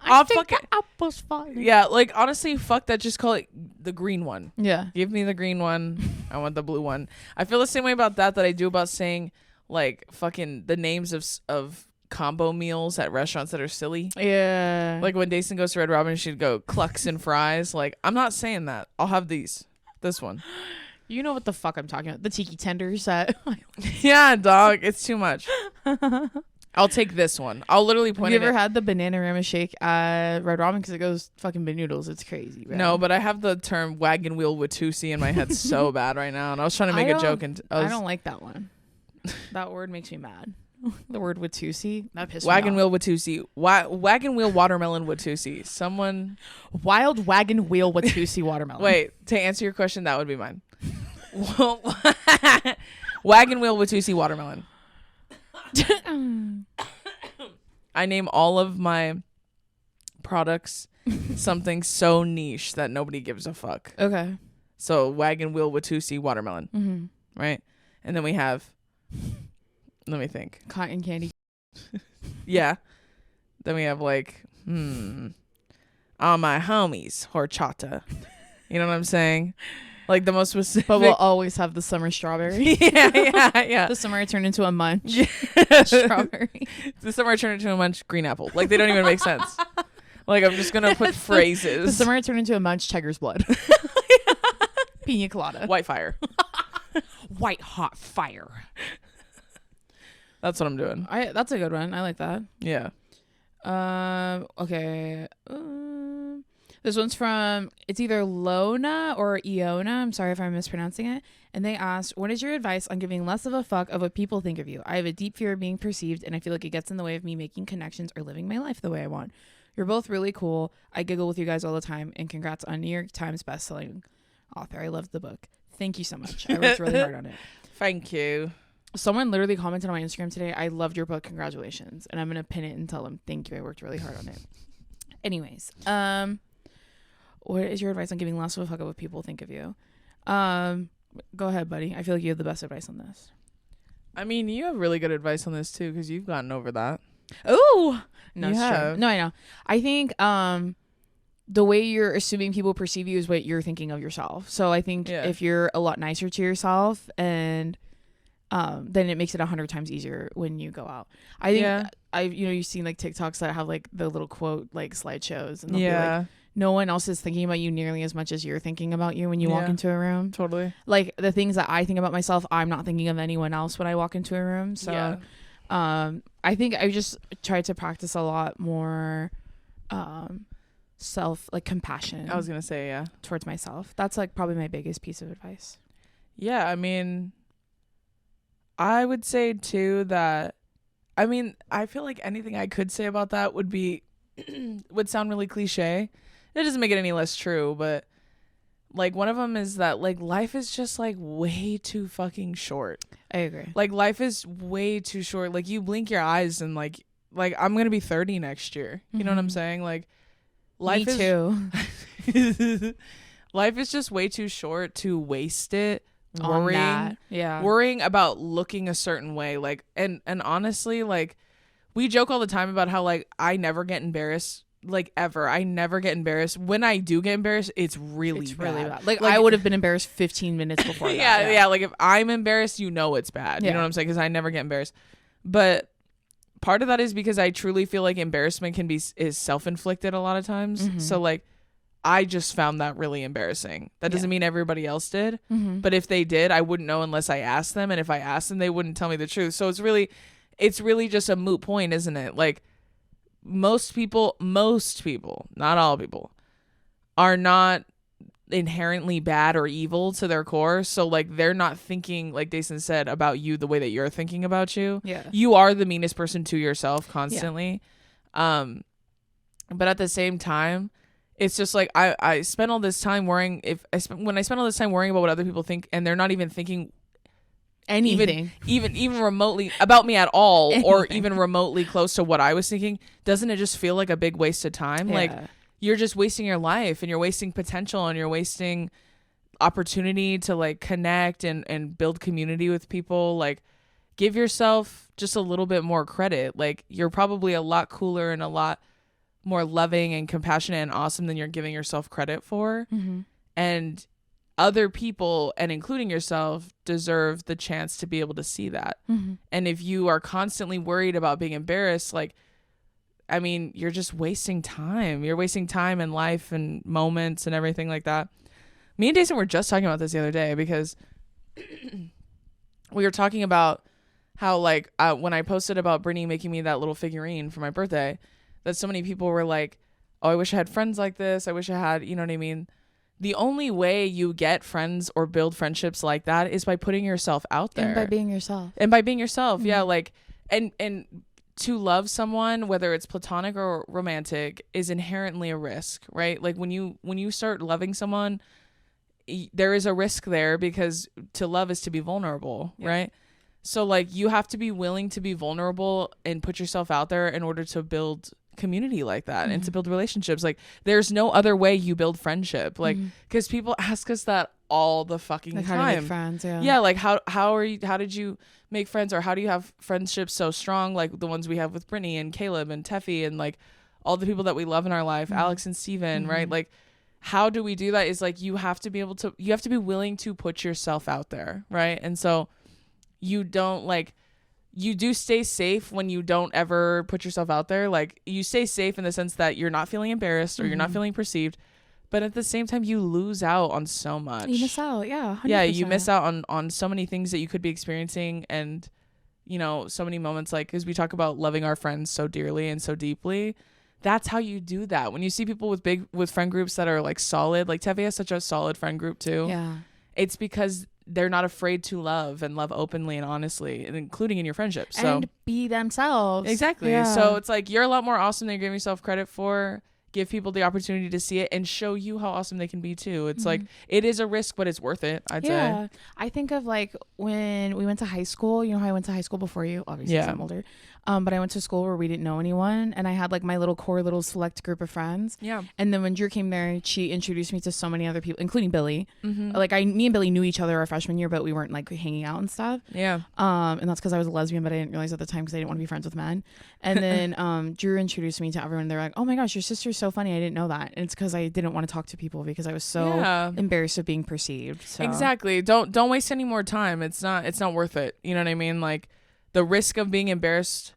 S2: I think the
S1: apple's fine.
S2: Yeah, like honestly, fuck that. Just call it the green one.
S1: Yeah.
S2: Give me the green one. I want the blue one. I feel the same way about that I do about saying like fucking the names of combo meals at restaurants that are silly.
S1: Yeah.
S2: Like when Deison goes to Red Robin, she'd go clucks and fries. Like, I'm not saying that. I'll have this one.
S1: You know what the fuck I'm talking about. The tiki tenders.
S2: Yeah, dog. It's too much. I'll take this one. I'll literally point
S1: Have
S2: it
S1: you ever had the Bananarama shake at Red Robin? Because it goes fucking banoodles. It's crazy, bro.
S2: No, but I have the term wagon wheel Watusi in my head so bad right now, and I was trying to make a joke. And
S1: I don't like that one. That word makes me mad. The word Watusi, that pisses me
S2: wagon
S1: off.
S2: wheel Watusi. Wagon wheel watermelon Watusi. Someone
S1: Wild wagon wheel Watusi watermelon.
S2: Wait, to answer your question, that would be mine. Wagon wheel Watusi watermelon. I name all of my products something so niche that nobody gives a fuck.
S1: Okay.
S2: So wagon wheel Watusi watermelon.
S1: Mm-hmm.
S2: Right? And then we have, let me think.
S1: Cotton candy.
S2: Yeah. Then we have like, all my homies, horchata. You know what I'm saying? Like the most specific.
S1: But we'll always have the summer strawberry.
S2: yeah.
S1: The summer I turned into a munch.
S2: Yeah.
S1: Strawberry.
S2: The summer I turned into a munch green apple. Like they don't even make sense. Like I'm just gonna put phrases.
S1: The summer I turned into a munch tiger's blood. Pina colada.
S2: White fire.
S1: White hot fire.
S2: That's what I'm doing.
S1: That's a good one. I like that.
S2: Yeah.
S1: Okay. This one's from, it's either Lona or Iona. I'm sorry if I'm mispronouncing it. And they asked, what is your advice on giving less of a fuck of what people think of you? I have a deep fear of being perceived, and I feel like it gets in the way of me making connections or living my life the way I want. You're both really cool. I giggle with you guys all the time, and congrats on New York Times bestselling author. I loved the book. Thank you so much. I worked really hard on it.
S2: Thank you.
S1: Someone literally commented on my Instagram today, I loved your book. Congratulations. And I'm going to pin it and tell them, thank you. I worked really hard on it. Anyways, what is your advice on giving less of a fuck of what people think of you? Go ahead, buddy. I feel like you have the best advice on this.
S2: I mean, you have really good advice on this too, because you've gotten over that.
S1: Oh, no,
S2: you
S1: it's
S2: have.
S1: true. No, I know. I think the way you're assuming people perceive you is what you're thinking of yourself. So I think if you're a lot nicer to yourself, and then it makes it 100 times easier when you go out. I think you've seen like TikToks that have like the little quote like slideshows, and they'll be like, no one else is thinking about you nearly as much as you're thinking about you when you walk into a room.
S2: Totally.
S1: Like the things that I think about myself, I'm not thinking of anyone else when I walk into a room. So I think I just tried to practice a lot more self like compassion.
S2: I was gonna say
S1: towards myself. That's like probably my biggest piece of advice.
S2: Yeah, I mean, I would say too that, I mean, I feel like anything I could say about that would be would sound really cliche. It doesn't make it any less true, but like one of them is that like life is just like way too fucking short.
S1: I agree.
S2: Like life is way too short. Like you blink your eyes and like I'm going to be 30 next year. You know what I'm saying? Like life
S1: Me too.
S2: Life is just way too short to waste it worrying about looking a certain way. Like and honestly, like we joke all the time about how like I never get embarrassed. Like ever. I never get embarrassed. When I do get embarrassed, it's really bad.
S1: Like I would have been embarrassed 15 minutes before that.
S2: Yeah. Like if I'm embarrassed, you know it's bad. You know what I'm saying? Because I never get embarrassed. But part of that is because I truly feel like embarrassment is self-inflicted a lot of times. Mm-hmm. So like I just found that really embarrassing. That doesn't mean everybody else did. Mm-hmm. But if they did, I wouldn't know unless I asked them. And if I asked them, they wouldn't tell me the truth. So it's really just a moot point, isn't it? Like most people, not all people, are not inherently bad or evil to their core. So like they're not thinking, like Deison said, about you the way that you're thinking about you. Yeah. You are the meanest person to yourself constantly. Yeah. But at the same time, it's just like I spend all this time worrying when I spend all this time worrying about what other people think, and they're not even thinking anything even remotely about me at all, or even remotely close to what I was thinking, doesn't it just feel like a big waste of time? Like you're just wasting your life, and you're wasting potential, and you're wasting opportunity to like connect and build community with people. Like give yourself just a little bit more credit. Like you're probably a lot cooler and a lot more loving and compassionate and awesome than you're giving yourself credit for. Mm-hmm. And other people, and including yourself, deserve the chance to be able to see that. Mm-hmm. And if you are constantly worried about being embarrassed, like, I mean, you're just wasting time. You're wasting time and life and moments and everything like that. Me and Deison were just talking about this the other day, because we were talking about how like when I posted about Brittany making me that little figurine for my birthday, that so many people were like, oh, I wish I had friends like this. I wish I had, you know what I mean? The only way you get friends or build friendships like that is by putting yourself out there.
S1: And by being yourself.
S2: Mm-hmm. Yeah. Like, and to love someone, whether it's platonic or romantic, is inherently a risk, right? Like when you start loving someone, there is a risk there, because to love is to be vulnerable, right? So like you have to be willing to be vulnerable and put yourself out there in order to build community like that and to build relationships. Like there's no other way you build friendship, like because people ask us that all the fucking
S1: like
S2: time.
S1: How to make friends,
S2: like how did you make friends, or how do you have friendships so strong like the ones we have with Brittany and Caleb and Teffy and like all the people that we love in our life, Alex and Steven, right? Like how do we do that is like you have to be willing to put yourself out there, right? And so you don't like, you do stay safe when you don't ever put yourself out there. Like you stay safe in the sense that you're not feeling embarrassed or you're not feeling perceived, but at the same time you lose out on so much.
S1: You miss out. Yeah. 100%.
S2: Yeah. You miss out on so many things that you could be experiencing, and you know, so many moments, like, as we talk about loving our friends so dearly and so deeply, that's how you do that. When you see people with friend groups that are like solid, like Tevye has such a solid friend group too.
S1: Yeah.
S2: It's because they're not afraid to love and love openly and honestly, and including in your friendships. So
S1: and be themselves.
S2: Exactly.
S1: Yeah.
S2: So it's like you're a lot more awesome than you're giving yourself credit for. Give people the opportunity to see it and show you how awesome they can be too. It's like, it is a risk, but it's worth it, I'd say.
S1: I think of like when we went to high school, you know how I went to high school before you, obviously, 'cause I'm older. But I went to school where we didn't know anyone, and I had like my little core, little select group of friends. Yeah. And then when Drew came there, she introduced me to so many other people, including Billy. Like me and Billy knew each other our freshman year, but we weren't like hanging out and stuff. Yeah. And that's because I was a lesbian, but I didn't realize at the time because I didn't want to be friends with men. And then Drew introduced me to everyone. They're like, "Oh my gosh, your sister's so funny. I didn't know that." And it's because I didn't want to talk to people because I was so embarrassed of being perceived. So.
S2: Exactly. Don't waste any more time. It's not worth it. You know what I mean? Like the risk of being embarrassed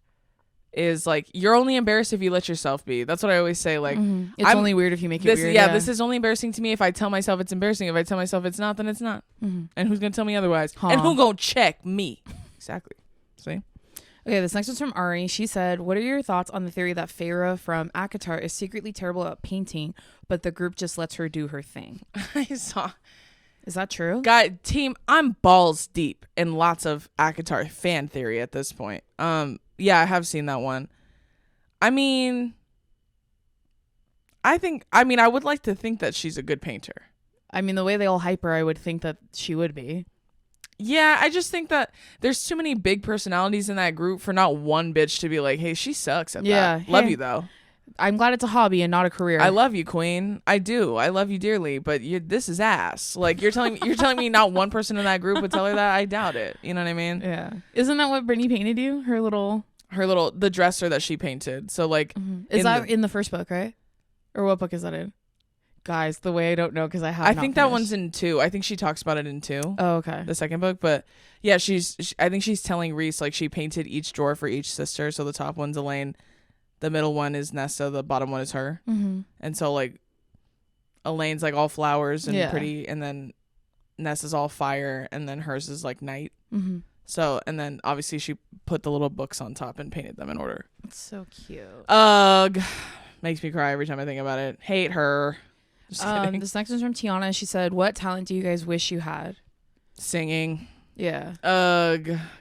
S2: is like, you're only embarrassed if you let yourself be. That's what I always say. Like
S1: it's only weird if you make it weird.
S2: Yeah, this is only embarrassing to me if I tell myself it's embarrassing. If I tell myself it's not, then it's not. And who's gonna tell me otherwise? And who gonna check me? Exactly. See?
S1: Okay, this next one's from Ari. She said, what are your thoughts on the theory that Feyre from ACOTAR is secretly terrible at painting, but the group just lets her do her thing?
S2: I saw.
S1: Is that true?
S2: Team, I'm balls deep in lots of ACOTAR fan theory at this point. Yeah, I have seen that one. I mean, I would like to think that she's a good painter.
S1: I mean, the way they all hype her, I would think that she would be.
S2: Yeah, I just think that there's too many big personalities in that group for not one bitch to be like, hey, she sucks at that. Love you, though.
S1: I'm glad it's a hobby and not a career.
S2: I love you, queen. I do. I love you dearly, but this is ass. Like, you're telling me not one person in that group would tell her that? I doubt it. You know what I mean?
S1: Yeah. Isn't that what Brittany painted you?
S2: The dresser that she painted. So, like...
S1: Is that in the first book, right? Or what book is that in? Guys, the way I don't know because I think
S2: finished. That one's in 2. I think she talks about it in 2.
S1: Oh, okay.
S2: The second book, but yeah, I think she's telling Reese like she painted each drawer for each sister. So the top one's Elaine, the middle one is Nesta, the bottom one is her. And so like Elaine's like all flowers and pretty, and then Nesta's all fire, and then hers is like night. So, and then obviously she put the little books on top and painted them in order.
S1: It's so cute.
S2: Ugh, makes me cry every time I think about it. Hate her.
S1: This next one's from Tiana. She said, what talent do you guys wish you had?
S2: Singing.
S1: Yeah.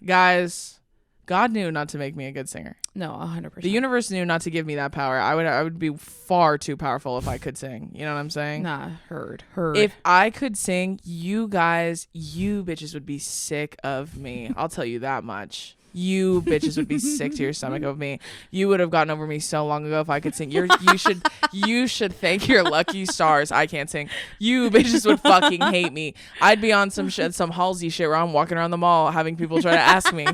S2: Guys, God knew not to make me a good singer.
S1: No, 100%.
S2: The universe knew not to give me that power. I would be far too powerful if I could sing. You know what I'm saying?
S1: Nah, heard.
S2: If I could sing, you bitches would be sick of me. I'll tell you that much. You bitches would be sick to your stomach of me. You would have gotten over me so long ago if I could sing. You should thank your lucky stars I can't sing. You bitches would fucking hate me. I'd be on some Halsey shit where I'm walking around the mall having people try to ask me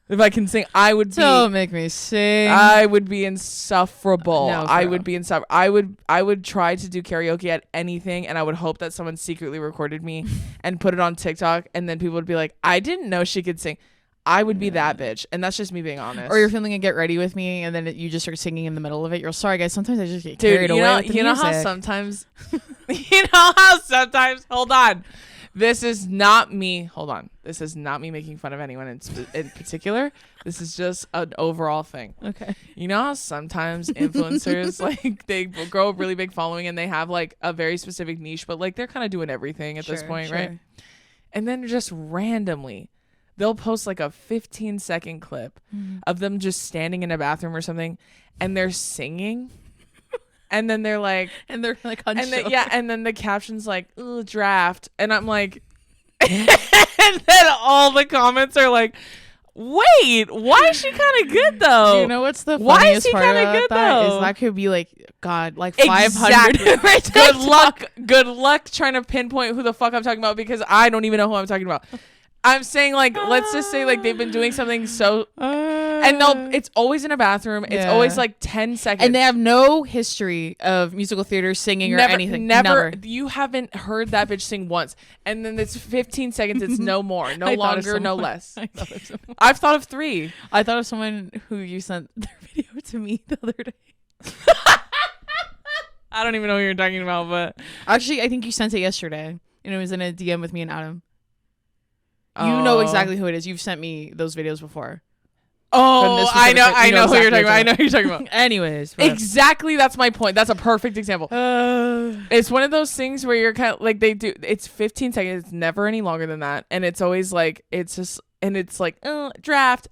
S2: if I can sing.
S1: Don't make me sing.
S2: I would be insufferable.
S1: No,
S2: I would be insufferable. I would try to do karaoke at anything, and I would hope that someone secretly recorded me and put it on TikTok, and then people would be like, I didn't know she could sing. I would be that bitch, and that's just me being honest.
S1: Or you're filming a Get Ready With Me, and then you just start singing in the middle of it. You're sorry, guys. Sometimes I just get carried away with the music.
S2: Hold on. This is not me. Hold on. This is not me making fun of anyone in particular. This is just an overall thing.
S1: Okay.
S2: You know how sometimes influencers like they grow a really big following and they have like a very specific niche, but like they're kind of doing everything at this point, right? And then just randomly, they'll post like a 15-second clip of them just standing in a bathroom or something, and they're singing. And then they're like,
S1: and they're like,
S2: and then the caption's like, "Ooh, draft," and I'm like, and then all the comments are like, "Wait, why is she kind of good though?"
S1: You know what's the
S2: why
S1: funniest
S2: is he
S1: part
S2: kind of
S1: about
S2: good
S1: that
S2: though?
S1: is that could be like, God, like 500.
S2: Exactly. Good luck trying to pinpoint who the fuck I'm talking about, because I don't even know who I'm talking about. I'm saying like, let's just say like they've been doing something so, and it's always in a bathroom. It's always like 10 seconds.
S1: And they have no history of musical theater, singing, or anything.
S2: Never. You haven't heard that bitch sing once. And then it's 15 seconds. It's no more, no longer, no less. I've thought of 3.
S1: I thought of someone who you sent their video to me the other day.
S2: I don't even know who you're talking about, but
S1: actually, I think you sent it yesterday, and it was in a DM with me and Adam. You know exactly who it is. You've sent me those videos before.
S2: Oh, I know who you're talking about. I know who you're talking about.
S1: Anyways.
S2: Exactly. That's my point. That's a perfect example. It's one of those things where you're kind of like, it's 15 seconds. It's never any longer than that. And it's always like, it's just, and it's like, draft.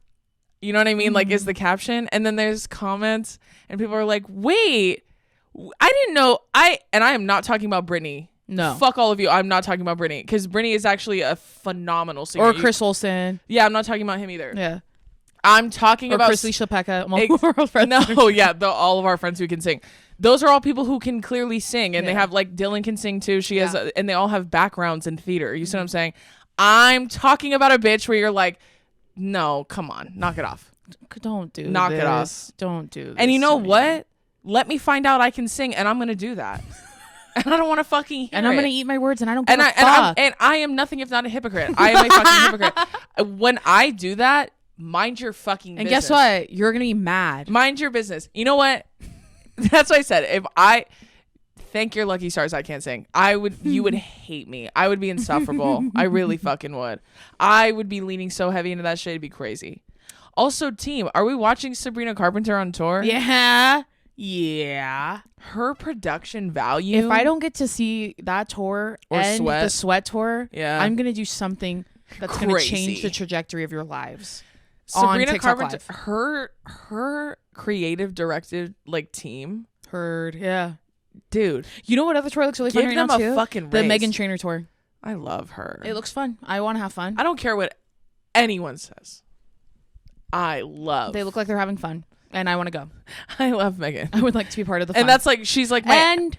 S2: You know what I mean? Like, is the caption. And then there's comments and people are like, wait, I didn't know. And I am not talking about Brittany.
S1: No.
S2: Fuck all of you. I'm not talking about Brittany, because Brittany is actually a phenomenal singer.
S1: Or Chris Olsen.
S2: Yeah, I'm not talking about him either.
S1: Yeah.
S2: I'm talking about
S1: Chris Lishapeka.
S2: All of our friends who can sing. Those are all people who can clearly sing, and they have like Dylan can sing too. She has, and they all have backgrounds in theater. You see what I'm saying? I'm talking about a bitch where you're like, no, come on, knock it off.
S1: Don't do
S2: knock
S1: this.
S2: it off.
S1: Don't do this.
S2: And you know what? Let me find out I can sing, and I'm gonna do that. And I don't want to fucking hear
S1: And I'm going to eat my words, and I don't give a fuck.
S2: And I am nothing if not a hypocrite. I am a fucking hypocrite. When I do that, mind your fucking business.
S1: And guess what? You're going to be mad.
S2: Mind your business. You know what? That's what I said. Thank your lucky stars I can't sing. You would hate me. I would be insufferable. I really fucking would. I would be leaning so heavy into that shit. It'd be crazy. Also, team, are we watching Sabrina Carpenter on tour?
S1: Yeah.
S2: Her production value.
S1: If I don't get to see that tour and the Sweat tour, I'm gonna do something that's gonna change the trajectory of your lives.
S2: Sabrina Carpenter, her creative directed like team. Dude.
S1: You know what other tour looks really fun right now too?
S2: Fucking
S1: the Meghan Trainor tour.
S2: I love her.
S1: It looks fun. I want to have fun.
S2: I don't care what anyone says. They
S1: look like they're having fun. And I want to go.
S2: I love Megan.
S1: I would like to be part of the fun.
S2: And that's like, she's like
S1: and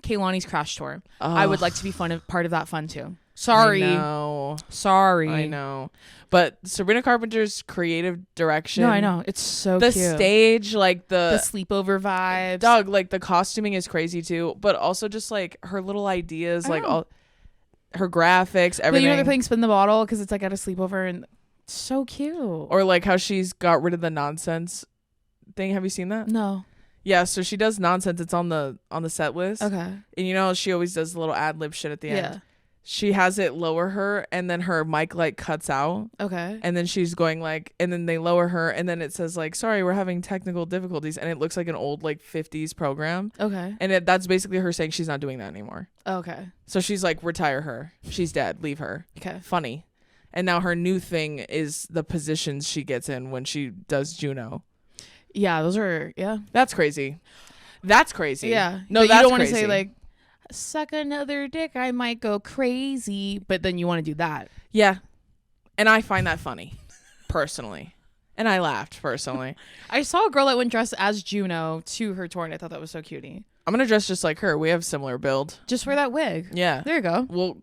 S1: Kehlani's Crash Tour. I would like to be part of that fun too. Sorry.
S2: I know. But Sabrina Carpenter's creative direction.
S1: No, I know. It's so
S2: the
S1: cute.
S2: Stage, like the
S1: sleepover vibes.
S2: Dog, like the costuming is crazy too. But also just like her little ideas, like all her graphics, everything.
S1: But you know they're playing Spin the Bottle because it's like at a sleepover, and it's so cute.
S2: Or like how she's got rid of the nonsense thing. Have you seen that?
S1: No.
S2: Yeah, so she does nonsense. It's on the set list.
S1: Okay.
S2: And you know she always does the little ad lib shit at the end. She has it lower her, and then her mic like cuts out.
S1: Okay.
S2: And then she's going like, and then they lower her, and then it says like, sorry, we're having technical difficulties, and it looks like an old like 50s program.
S1: Okay.
S2: And that's basically her saying she's not doing that anymore.
S1: Okay.
S2: So she's like, retire her. She's dead. Leave her.
S1: Okay.
S2: Funny. And now her new thing is the positions she gets in when she does Juno.
S1: Yeah, those are
S2: That's crazy. That's crazy.
S1: Yeah.
S2: No,
S1: but
S2: that's
S1: you don't want to
S2: crazy.
S1: say like, suck another dick, I might go crazy, but then you want to do that.
S2: Yeah. And I find that funny, personally. And I laughed, personally.
S1: I saw a girl that went dressed as Juno to her tour, and I thought that was so cutie.
S2: I'm going to dress just like her. We have similar build.
S1: Just wear that wig.
S2: Yeah.
S1: There you go.
S2: Well,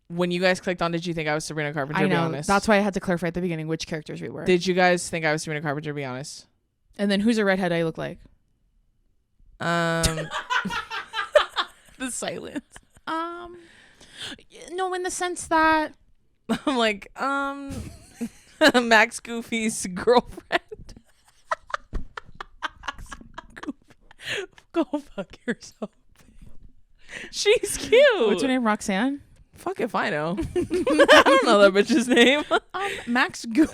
S2: when you guys clicked on, did you think I was Sabrina Carpenter?
S1: I know.
S2: Be honest?
S1: That's why I had to clarify at the beginning which characters we were.
S2: Did you guys think I was Sabrina Carpenter? Be honest.
S1: And then who's a redhead I look like?
S2: The silence.
S1: No, in the sense that
S2: I'm like, Max Goofy's girlfriend.
S1: go fuck yourself.
S2: She's cute.
S1: What's her name? Roxanne?
S2: Fuck if I know. I don't know that bitch's name.
S1: Max Goof.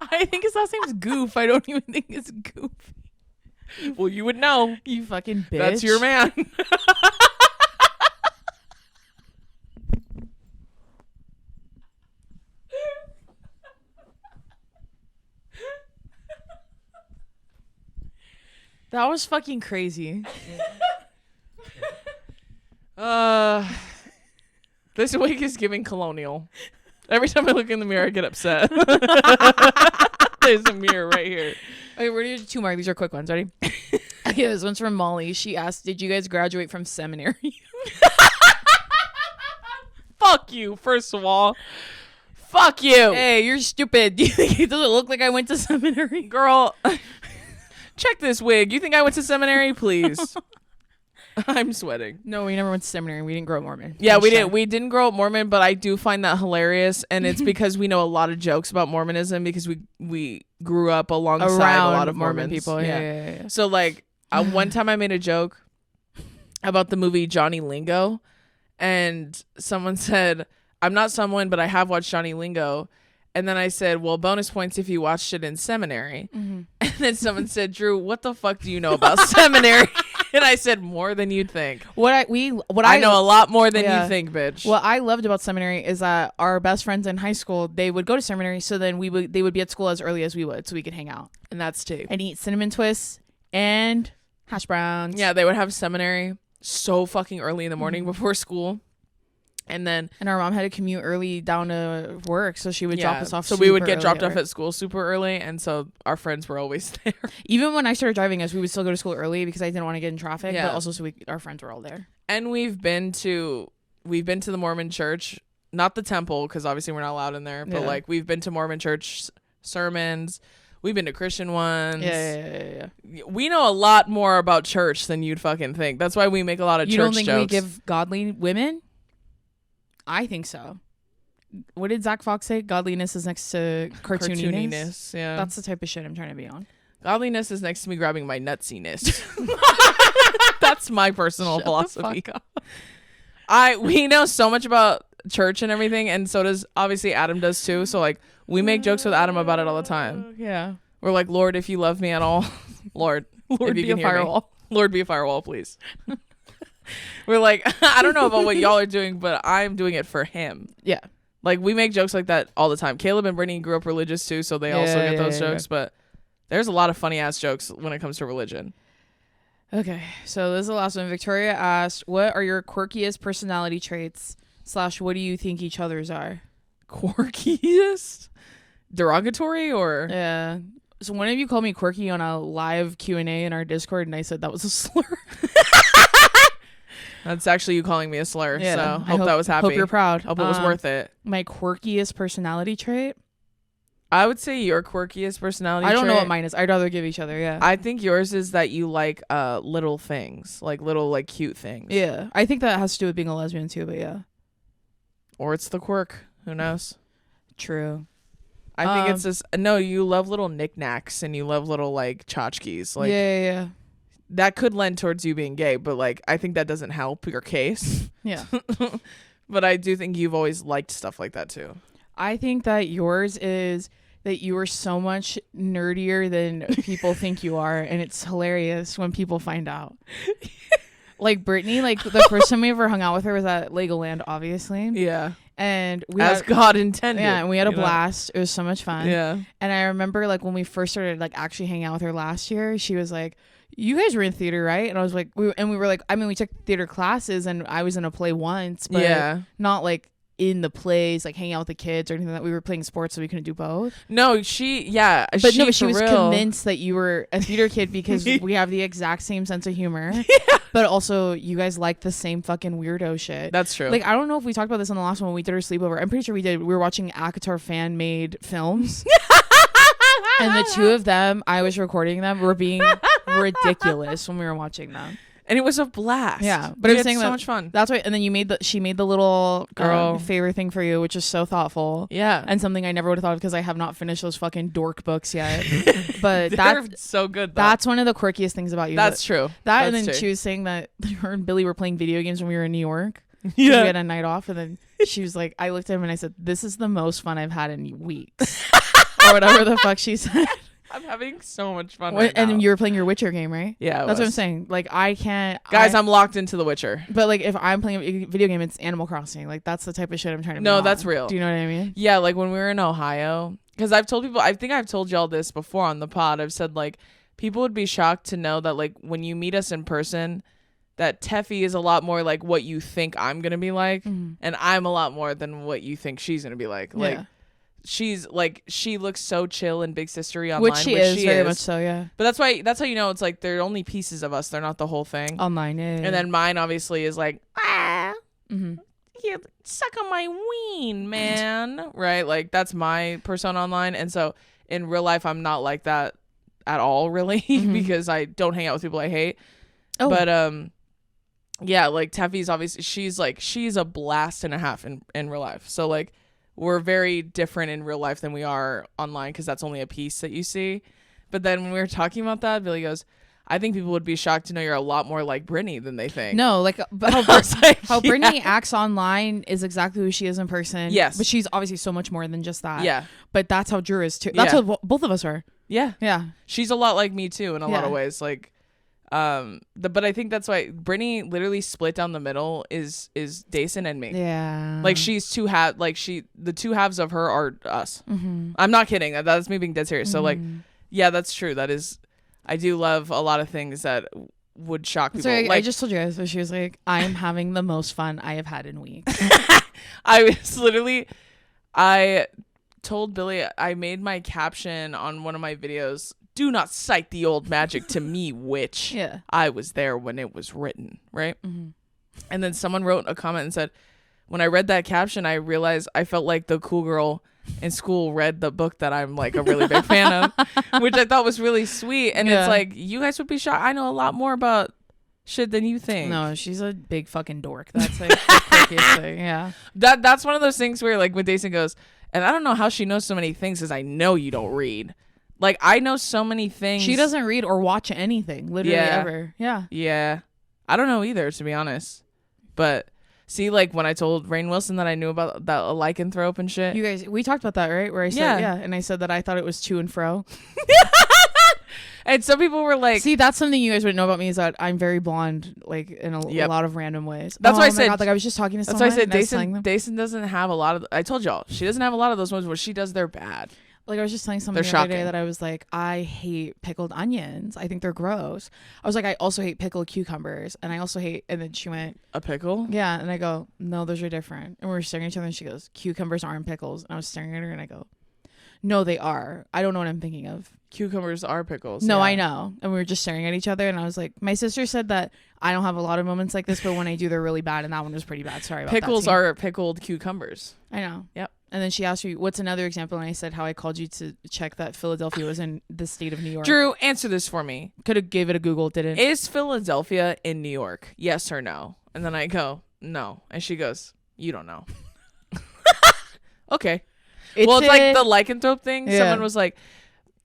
S1: I think his last name's Goof. I don't even think it's Goof.
S2: Well, you would know.
S1: You fucking bitch.
S2: That's your man.
S1: That was fucking crazy.
S2: This week is giving colonial. Every time I look in the mirror, I get upset. There's a mirror right here.
S1: Okay, we're gonna do 2 more. These are quick ones. Ready? Okay, this one's from Molly. She asked, "Did you guys graduate from seminary?"
S2: Fuck you, first of all. Fuck you.
S1: Hey, you're stupid. Do you think it doesn't look like I went to seminary?
S2: Girl, check this wig. You think I went to seminary? Please. I'm sweating.
S1: No, we never went to seminary. We didn't grow up Mormon.
S2: Yeah, we didn't. We didn't grow up Mormon, but I do find that hilarious, and it's because we know a lot of jokes about Mormonism because we grew up alongside
S1: Around
S2: a lot of
S1: Mormon
S2: Mormons.
S1: people. Yeah.
S2: So like, one time I made a joke about the movie Johnny Lingo, and someone said, "I'm not someone, but I have watched Johnny Lingo." And then I said, well, bonus points if you watched it in seminary. Mm-hmm. And then someone said, Drew, what the fuck do you know about seminary? And I said, more than you'd think. I know a lot more than you think, bitch.
S1: What I loved about seminary is that our best friends in high school, they would go to seminary, so then they would be at school as early as we would, so we could hang out.
S2: And that's too.
S1: And eat cinnamon twists and hash browns.
S2: Yeah, they would have seminary so fucking early in the morning before school. And
S1: our mom had to commute early down to work, so she would drop us off.
S2: So we would get dropped off at school super early, and so our friends were always there.
S1: Even when I started driving us, we would still go to school early because I didn't want to get in traffic. Yeah. But also, so our friends were all there.
S2: And we've been to the Mormon church, not the temple, because obviously we're not allowed in there. But like we've been to Mormon church sermons. We've been to Christian ones.
S1: Yeah.
S2: We know a lot more about church than you'd fucking think. That's why we make a lot of church jokes. You don't think
S1: we give godly women? I think so. What did Zach Fox say? Godliness is next to cartooniness.
S2: Yeah.
S1: That's the type of shit I'm trying to be on.
S2: Godliness is next to me grabbing my nutsiness. That's my personal philosophy. We know so much about church and everything, and so does obviously Adam does too. So like we make jokes with Adam about it all the time.
S1: Yeah.
S2: We're like, Lord, if you love me at all, Lord,
S1: be a firewall.
S2: Lord, be a firewall, please. We're like, I don't know about what y'all are doing, but I'm doing it for him.
S1: Yeah.
S2: Like, we make jokes like that all the time. Caleb and Brittany grew up religious, too, so they also get those jokes. But there's a lot of funny-ass jokes when it comes to religion.
S1: Okay. So this is the last one. Victoria asked, what are your quirkiest personality traits / what do you think each other's are?
S2: Quirkiest? Derogatory, or?
S1: Yeah. So one of you called me quirky on a live Q&A in our Discord, and I said that was a slur.
S2: That's actually you calling me a slur. Yeah, so hope that was happy.
S1: Hope you're proud.
S2: Hope it was worth it.
S1: My quirkiest personality trait?
S2: I would say your quirkiest personality trait.
S1: I don't know what mine is. I'd rather give each other, yeah.
S2: I think yours is that you like little things. Like little like cute things.
S1: Yeah. I think that has to do with being a lesbian too, but yeah.
S2: Or it's the quirk. Who knows?
S1: True.
S2: I think it's this. No, you love little knickknacks and you love little like tchotchkes. Like,
S1: yeah.
S2: That could lend towards you being gay, but like I think that doesn't help your case.
S1: Yeah.
S2: But I do think you've always liked stuff like that too.
S1: I think that yours is that you are so much nerdier than people think you are, and it's hilarious when people find out. Like Brittany, like the first time we ever hung out with her was at Legoland, obviously.
S2: Yeah.
S1: And
S2: God intended.
S1: Yeah, and we had a blast. It was so much fun.
S2: Yeah.
S1: And I remember like when we first started like actually hanging out with her last year, she was like, you guys were in theater, right? And I was like, we were like, I mean, we took theater classes and I was in a play once, but not like in the plays, like hanging out with the kids or anything. That we were playing sports, so we couldn't do both.
S2: No, she was
S1: convinced that you were a theater kid because we have the exact same sense of humor. But also, you guys like the same fucking weirdo shit.
S2: That's true.
S1: Like, I don't know if we talked about this on the last one when we did our sleepover. I'm pretty sure we did. We were watching ACOTAR fan-made films. And the two of them, I was recording them, were being ridiculous when we were watching them.
S2: And it was a blast.
S1: Yeah, but
S2: we
S1: I was
S2: had
S1: saying
S2: so
S1: that
S2: much fun.
S1: That's right. And then she made the little
S2: Girl.
S1: favor thing for you, which is so thoughtful.
S2: Yeah.
S1: And something I never would have thought of because I have not finished those fucking dork books yet. But
S2: They're so good though.
S1: That's one of the quirkiest things about you.
S2: That's true.
S1: That
S2: That's
S1: and then
S2: true.
S1: she was saying that her and Billy were playing video games when we were in New York.
S2: Yeah.
S1: We had a night off, and then she was like, I looked at him and I said, "This is the most fun I've had in weeks," or whatever the fuck she said.
S2: I'm having so much fun right
S1: And
S2: now.
S1: then you were playing your Witcher game, right?
S2: Yeah,
S1: That's what I'm saying. Like, I can't,
S2: guys. I'm locked into The Witcher.
S1: But like, if I'm playing a video game, it's Animal Crossing. Like, that's the type of shit I'm trying to.
S2: No,
S1: be
S2: that's
S1: on.
S2: real.
S1: Do you know what I mean?
S2: Yeah, like when we were in Ohio, because I've told people, I think I've told y'all this before on the pod. I've said like people would be shocked to know that like when you meet us in person, that Teffy is a lot more like what you think I'm gonna be like, and I'm a lot more than what you think she's gonna be like. Like she's like, she looks so chill and big sistery online,
S1: which she is very much so. Yeah,
S2: but that's how you know it's like they're only pieces of us. They're not the whole thing.
S1: Online, yeah.
S2: And then mine obviously is like you suck on my ween, man. Right? Like that's my persona online, and so in real life I'm not like that at all, really, because I don't hang out with people I hate.
S1: Oh.
S2: But yeah, like Teffy's obviously she's a blast and a half in real life. So like we're very different in real life than we are online because that's only a piece that you see. But then when we were talking about that, Billy goes, I think people would be shocked to know you're a lot more like Brittany than they think.
S1: No, like how Brittany acts online is exactly who she is in person.
S2: Yes.
S1: But she's obviously so much more than just that.
S2: Yeah.
S1: But that's how Drew is too. That's how both of us are.
S2: Yeah.
S1: Yeah.
S2: She's a lot like me too in a lot of ways. Like but I think that's why Brittany literally split down the middle is Deison and me.
S1: Yeah.
S2: Like she's the two halves of her are us. I'm not kidding. That's me being dead serious. So like, yeah, that's true. That is, I do love a lot of things that would shock people.
S1: So
S2: like,
S1: I just told you guys, so she was like, I'm having the most fun I have had in weeks.
S2: I told Billy, I made my caption on one of my videos, do not cite the old magic to me, witch.
S1: Yeah.
S2: I was there when it was written, right? And then someone wrote a comment and said, when I read that caption, I realized I felt like the cool girl in school read the book that I'm like a really big fan of, which I thought was really sweet. And it's like, you guys would be shocked. I know a lot more about shit than you think.
S1: No, she's a big fucking dork. That's like the quickest thing. Yeah.
S2: That's one of those things where like when Deison goes, and I don't know how she knows so many things because I know you don't read. Like I know so many things.
S1: She doesn't read or watch anything, literally ever. Yeah.
S2: Yeah. I don't know either, to be honest. But see, like when I told Rainn Wilson that I knew about that lycanthrope and shit.
S1: You guys, we talked about that, right? Where I said, and I said that I thought it was to and fro.
S2: And some people were like,
S1: see, that's something you guys wouldn't know about me is that I'm very blonde, like in a lot of random ways.
S2: That's why I said,
S1: God, like I was just talking to someone.
S2: That's why I said Deison doesn't have a lot of, I told y'all, she doesn't have a lot of those ones where she does they're bad.
S1: Like I was just telling someone the other day that I was like, I hate pickled onions. I think they're gross. I was like, I also hate pickled cucumbers, and I also hate. And then she went,
S2: a pickle?
S1: Yeah, and I go, no, those are different. And we were staring at each other, and she goes, cucumbers aren't pickles. And I was staring at her, and I go, no, they are. I don't know what I'm thinking of.
S2: Cucumbers are pickles.
S1: No, I know. And we were just staring at each other, and I was like, my sister said that I don't have a lot of moments like this, but when I do, they're really bad, and that one was pretty bad. Sorry about that.
S2: Pickles are pickled cucumbers.
S1: I know.
S2: Yep.
S1: And then she asked me, what's another example? And I said how I called you to check that Philadelphia was in the state of New York.
S2: Drew, answer this for me.
S1: Could have gave it a Google, didn't.
S2: Is Philadelphia in New York? Yes or no? And then I go, no. And she goes, you don't know. Okay. It's like the lycanthrope thing. Yeah. Someone was like,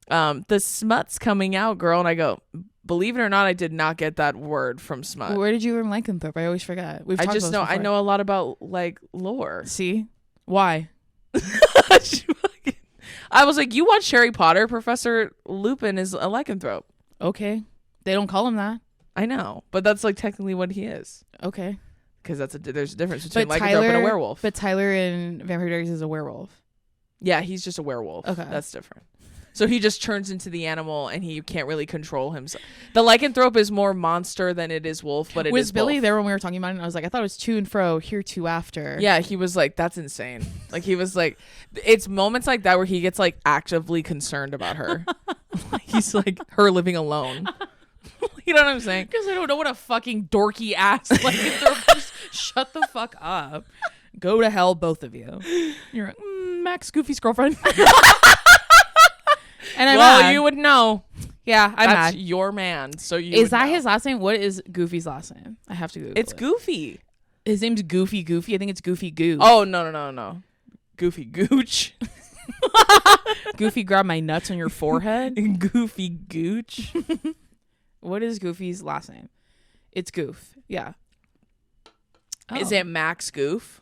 S2: the smut's coming out, girl. And I go, believe it or not, I did not get that word from smut.
S1: Where did you learn lycanthrope? I always forget.
S2: I just know, I know a lot about like lore.
S1: See? Why?
S2: I was like, you watch Harry Potter? Professor Lupin is a lycanthrope.
S1: Okay. They don't call him that.
S2: I know, but that's like technically what he is.
S1: Okay.
S2: Because there's a difference between lycanthrope and a werewolf.
S1: But Tyler in Vampire Diaries is a werewolf.
S2: Yeah, he's just a werewolf. Okay. That's different. So he just turns into the animal and he can't really control himself. The lycanthrope is more monster than it is wolf, but it
S1: was
S2: is
S1: Billy
S2: both.
S1: There when we were talking about it? And I was like, I thought it was to and fro, here to after.
S2: Yeah, he was like, that's insane. Like he was like, it's moments like that where he gets like actively concerned about her. He's like her living alone. You know what I'm saying?
S1: Because I don't know what a fucking dorky ass lycanthrope is. Shut the fuck up. Go to hell, both of you. You're like, Max Goofy's girlfriend. And
S2: well, you would know.
S1: Yeah, I'm
S2: That's
S1: mad.
S2: your man. So you
S1: Is
S2: would
S1: that
S2: know.
S1: his last name? What is Goofy's last name? I have to Google
S2: It's
S1: it.
S2: Goofy.
S1: His name's Goofy. I think it's Goofy Goo.
S2: Oh, no. Goofy Gooch.
S1: Goofy, grab my nuts on your forehead.
S2: Goofy Gooch.
S1: What is Goofy's last name? It's Goof. Yeah.
S2: Is it Max Goof?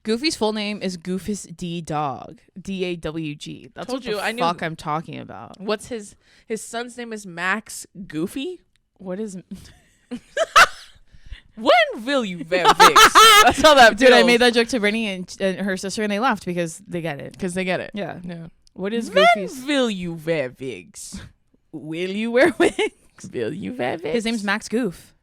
S1: Goofy's full name is Goofus D Dog. DAWG. That's
S2: Told
S1: what
S2: you,
S1: the
S2: I knew-
S1: fuck I'm talking about.
S2: What's his son's name is Max Goofy?
S1: What is...
S2: When will you Van Vix? That's how that
S1: Dude, I
S2: feels.
S1: made that joke to Brittany and her sister, and they laughed because they get it.
S2: Because they get it.
S1: Yeah.
S2: Yeah.
S1: What is
S2: When
S1: Goofy's...
S2: will you wear wigs?
S1: Will you wear wigs?
S2: Will you wear wigs?
S1: His name's Max Goof.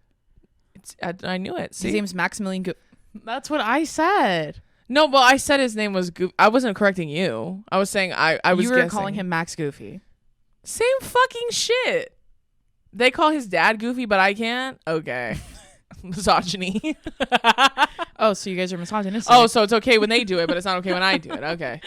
S2: I knew it. See?
S1: His name's Maximilian Goof. That's what I said.
S2: No, but I said his name was Goof. I wasn't correcting you. I was saying I was
S1: You were
S2: guessing.
S1: calling him Max Goofy.
S2: Same fucking shit. They call his dad Goofy, but I can't? Okay. Misogyny.
S1: Oh, so you guys are misogynistic.
S2: Oh, so it's okay when they do it, but it's not okay when I do it. Okay.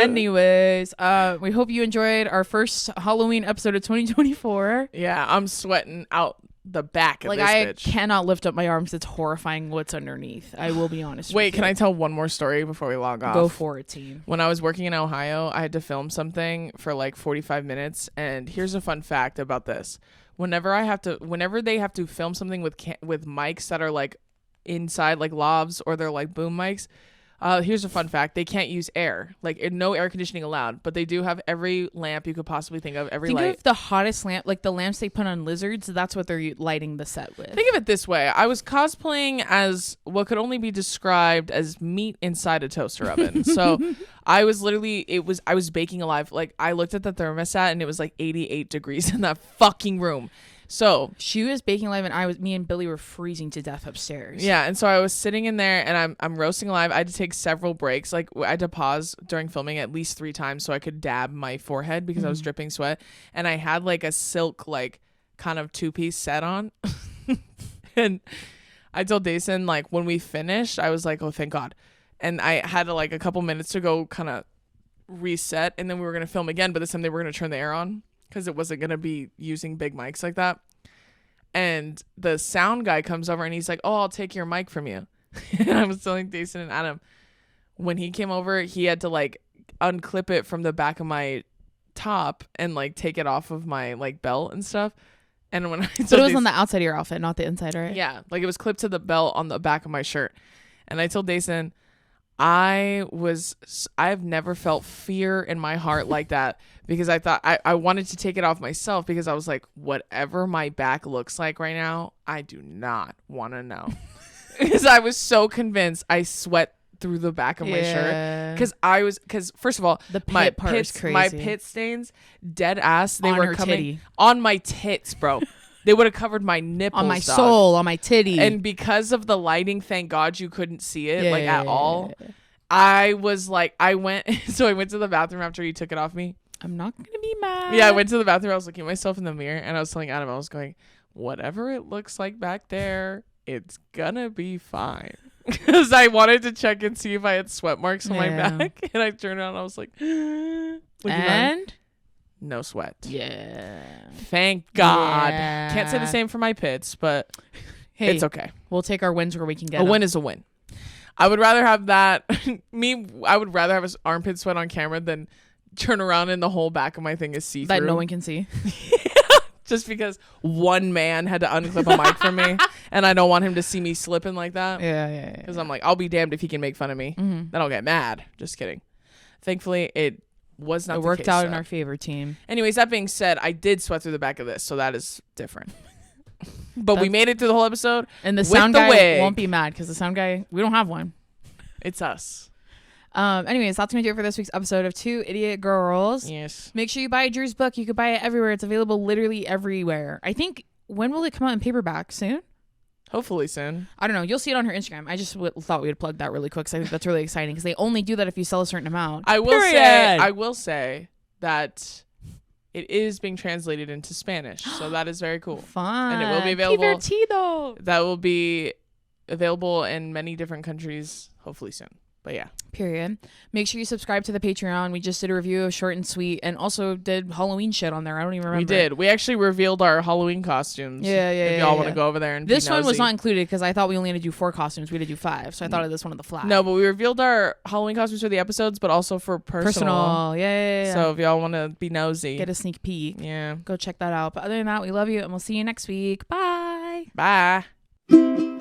S1: Anyways, we hope you enjoyed our first Halloween episode of 2024.
S2: Yeah, I'm sweating out the back of
S1: Like,
S2: this
S1: I
S2: bitch.
S1: cannot lift up my arms. It's horrifying what's underneath. I will be honest
S2: Wait,
S1: with
S2: can
S1: you.
S2: I tell one more story before we log off?
S1: Go for it, team.
S2: When I was working in Ohio, I had to film something for like 45 minutes. And here's a fun fact about this. Whenever they have to film something with mics that are like inside like lavs or they're like boom mics, here's a fun fact: they can't use air, like no air conditioning allowed. But they do have every lamp you could possibly think of, every
S1: Think
S2: light.
S1: of the hottest lamp, like the lamps they put on lizards. That's what they're lighting the set with.
S2: Think of it this way: I was cosplaying as what could only be described as meat inside a toaster oven. So I was baking alive. Like I looked at the thermostat and it was like 88 degrees in that fucking room. So
S1: She was baking alive, and me and Billy were freezing to death upstairs.
S2: yeah, and so I was sitting in there and I'm roasting alive. I had to take several breaks. Like I had to pause during filming at least 3 times so I could dab my forehead because I was dripping sweat. And I had like a silk like kind of 2-piece set on. And I told Deison, like when we finished, I was like, oh thank God. And I had like a couple minutes to go kind of reset, and then we were gonna film again, but this time they were gonna turn the air on because it wasn't gonna be using big mics like that. And the sound guy comes over and he's like, oh, I'll take your mic from you. And I was telling Deison and Adam, when he came over, he had to like unclip it from the back of my top and like take it off of my like belt and stuff. And when I told
S1: But it was
S2: Deison-
S1: on the outside of your outfit, not the inside, right?
S2: yeah, like it was clipped to the belt on the back of my shirt. And I told Deison, I've never felt fear in my heart like that, because I thought I wanted to take it off myself, because I was like, whatever my back looks like right now, I do not want to know. Because I was so convinced. I sweat through the back of my shirt because first of all,
S1: The pit
S2: my
S1: part is
S2: pits,
S1: crazy.
S2: my pit stains, dead ass, they
S1: On
S2: were
S1: her
S2: coming
S1: titty.
S2: on my tits, bro. They would have covered my nipples,
S1: On my
S2: dog.
S1: soul, on my titty.
S2: And because of the lighting, thank God you couldn't see it like at all.
S1: Yeah.
S2: I was like, I went to the bathroom after he took it off me.
S1: I'm not gonna be mad.
S2: Yeah, I went to the bathroom. I was looking at myself in the mirror and I was telling Adam, I was going, whatever it looks like back there, it's gonna be fine. Because I wanted to check and see if I had sweat marks on my
S1: Yeah.
S2: back. And I turned around and I was like, looking down,
S1: And
S2: no sweat.
S1: yeah,
S2: Thank God.
S1: Yeah.
S2: Can't say the same for my pits, but
S1: hey,
S2: it's okay.
S1: we'll take our wins where we can get
S2: A
S1: 'em.
S2: win is a win. I would rather have that. I would rather have his armpit sweat on camera than turn around and the whole back of my thing is see-through.
S1: that no one can see.
S2: Just because one man had to unclip a mic from me, and I don't want him to see me slipping like that.
S1: Yeah.
S2: Because I'm like, I'll be damned if he can make fun of me.
S1: Mhm.
S2: Then I'll get mad. Just kidding. Thankfully, it was not
S1: It
S2: the
S1: worked
S2: case,
S1: out in
S2: though.
S1: our favor, team.
S2: Anyways, that being said, I did sweat through the back of this, so that is different. But we
S1: That's-
S2: made it through the whole episode.
S1: And the
S2: With
S1: sound
S2: the
S1: guy
S2: wig.
S1: won't be mad because the sound guy, we don't have one.
S2: It's us.
S1: Anyways, that's gonna do it for this week's episode of Two Idiot Girls.
S2: Yes.
S1: Make sure you buy Drew's book. You could buy it everywhere. It's available literally everywhere. I think, when will it come out in paperback? Soon?
S2: Hopefully soon.
S1: I don't know. You'll see it on her Instagram. I just thought we would plug that really quick because I think that's really exciting because they only do that if you sell a certain amount.
S2: I will
S1: Period.
S2: say that it is being translated into Spanish, so that is very cool.
S1: Fun.
S2: And it will be available-
S1: Divertido.
S2: That will be available in many different countries, hopefully soon. But yeah.
S1: Period. Make sure you subscribe to the Patreon. We just did a review of Short and Sweet and also did Halloween shit on there. I don't even remember.
S2: We did. We actually revealed our Halloween costumes.
S1: Yeah.
S2: If y'all want to go over there and
S1: this
S2: be
S1: one was
S2: nosy.
S1: not included because I thought we only had to do 4 costumes. We had to do 5. So I thought of this one on the fly.
S2: No, but we revealed our Halloween costumes for the episodes, but also for personal.
S1: Yeah.
S2: So if y'all want to be nosy.
S1: Get a sneak peek.
S2: Yeah.
S1: Go check that out. But other than that, we love you and we'll see you next week. Bye.
S2: Bye.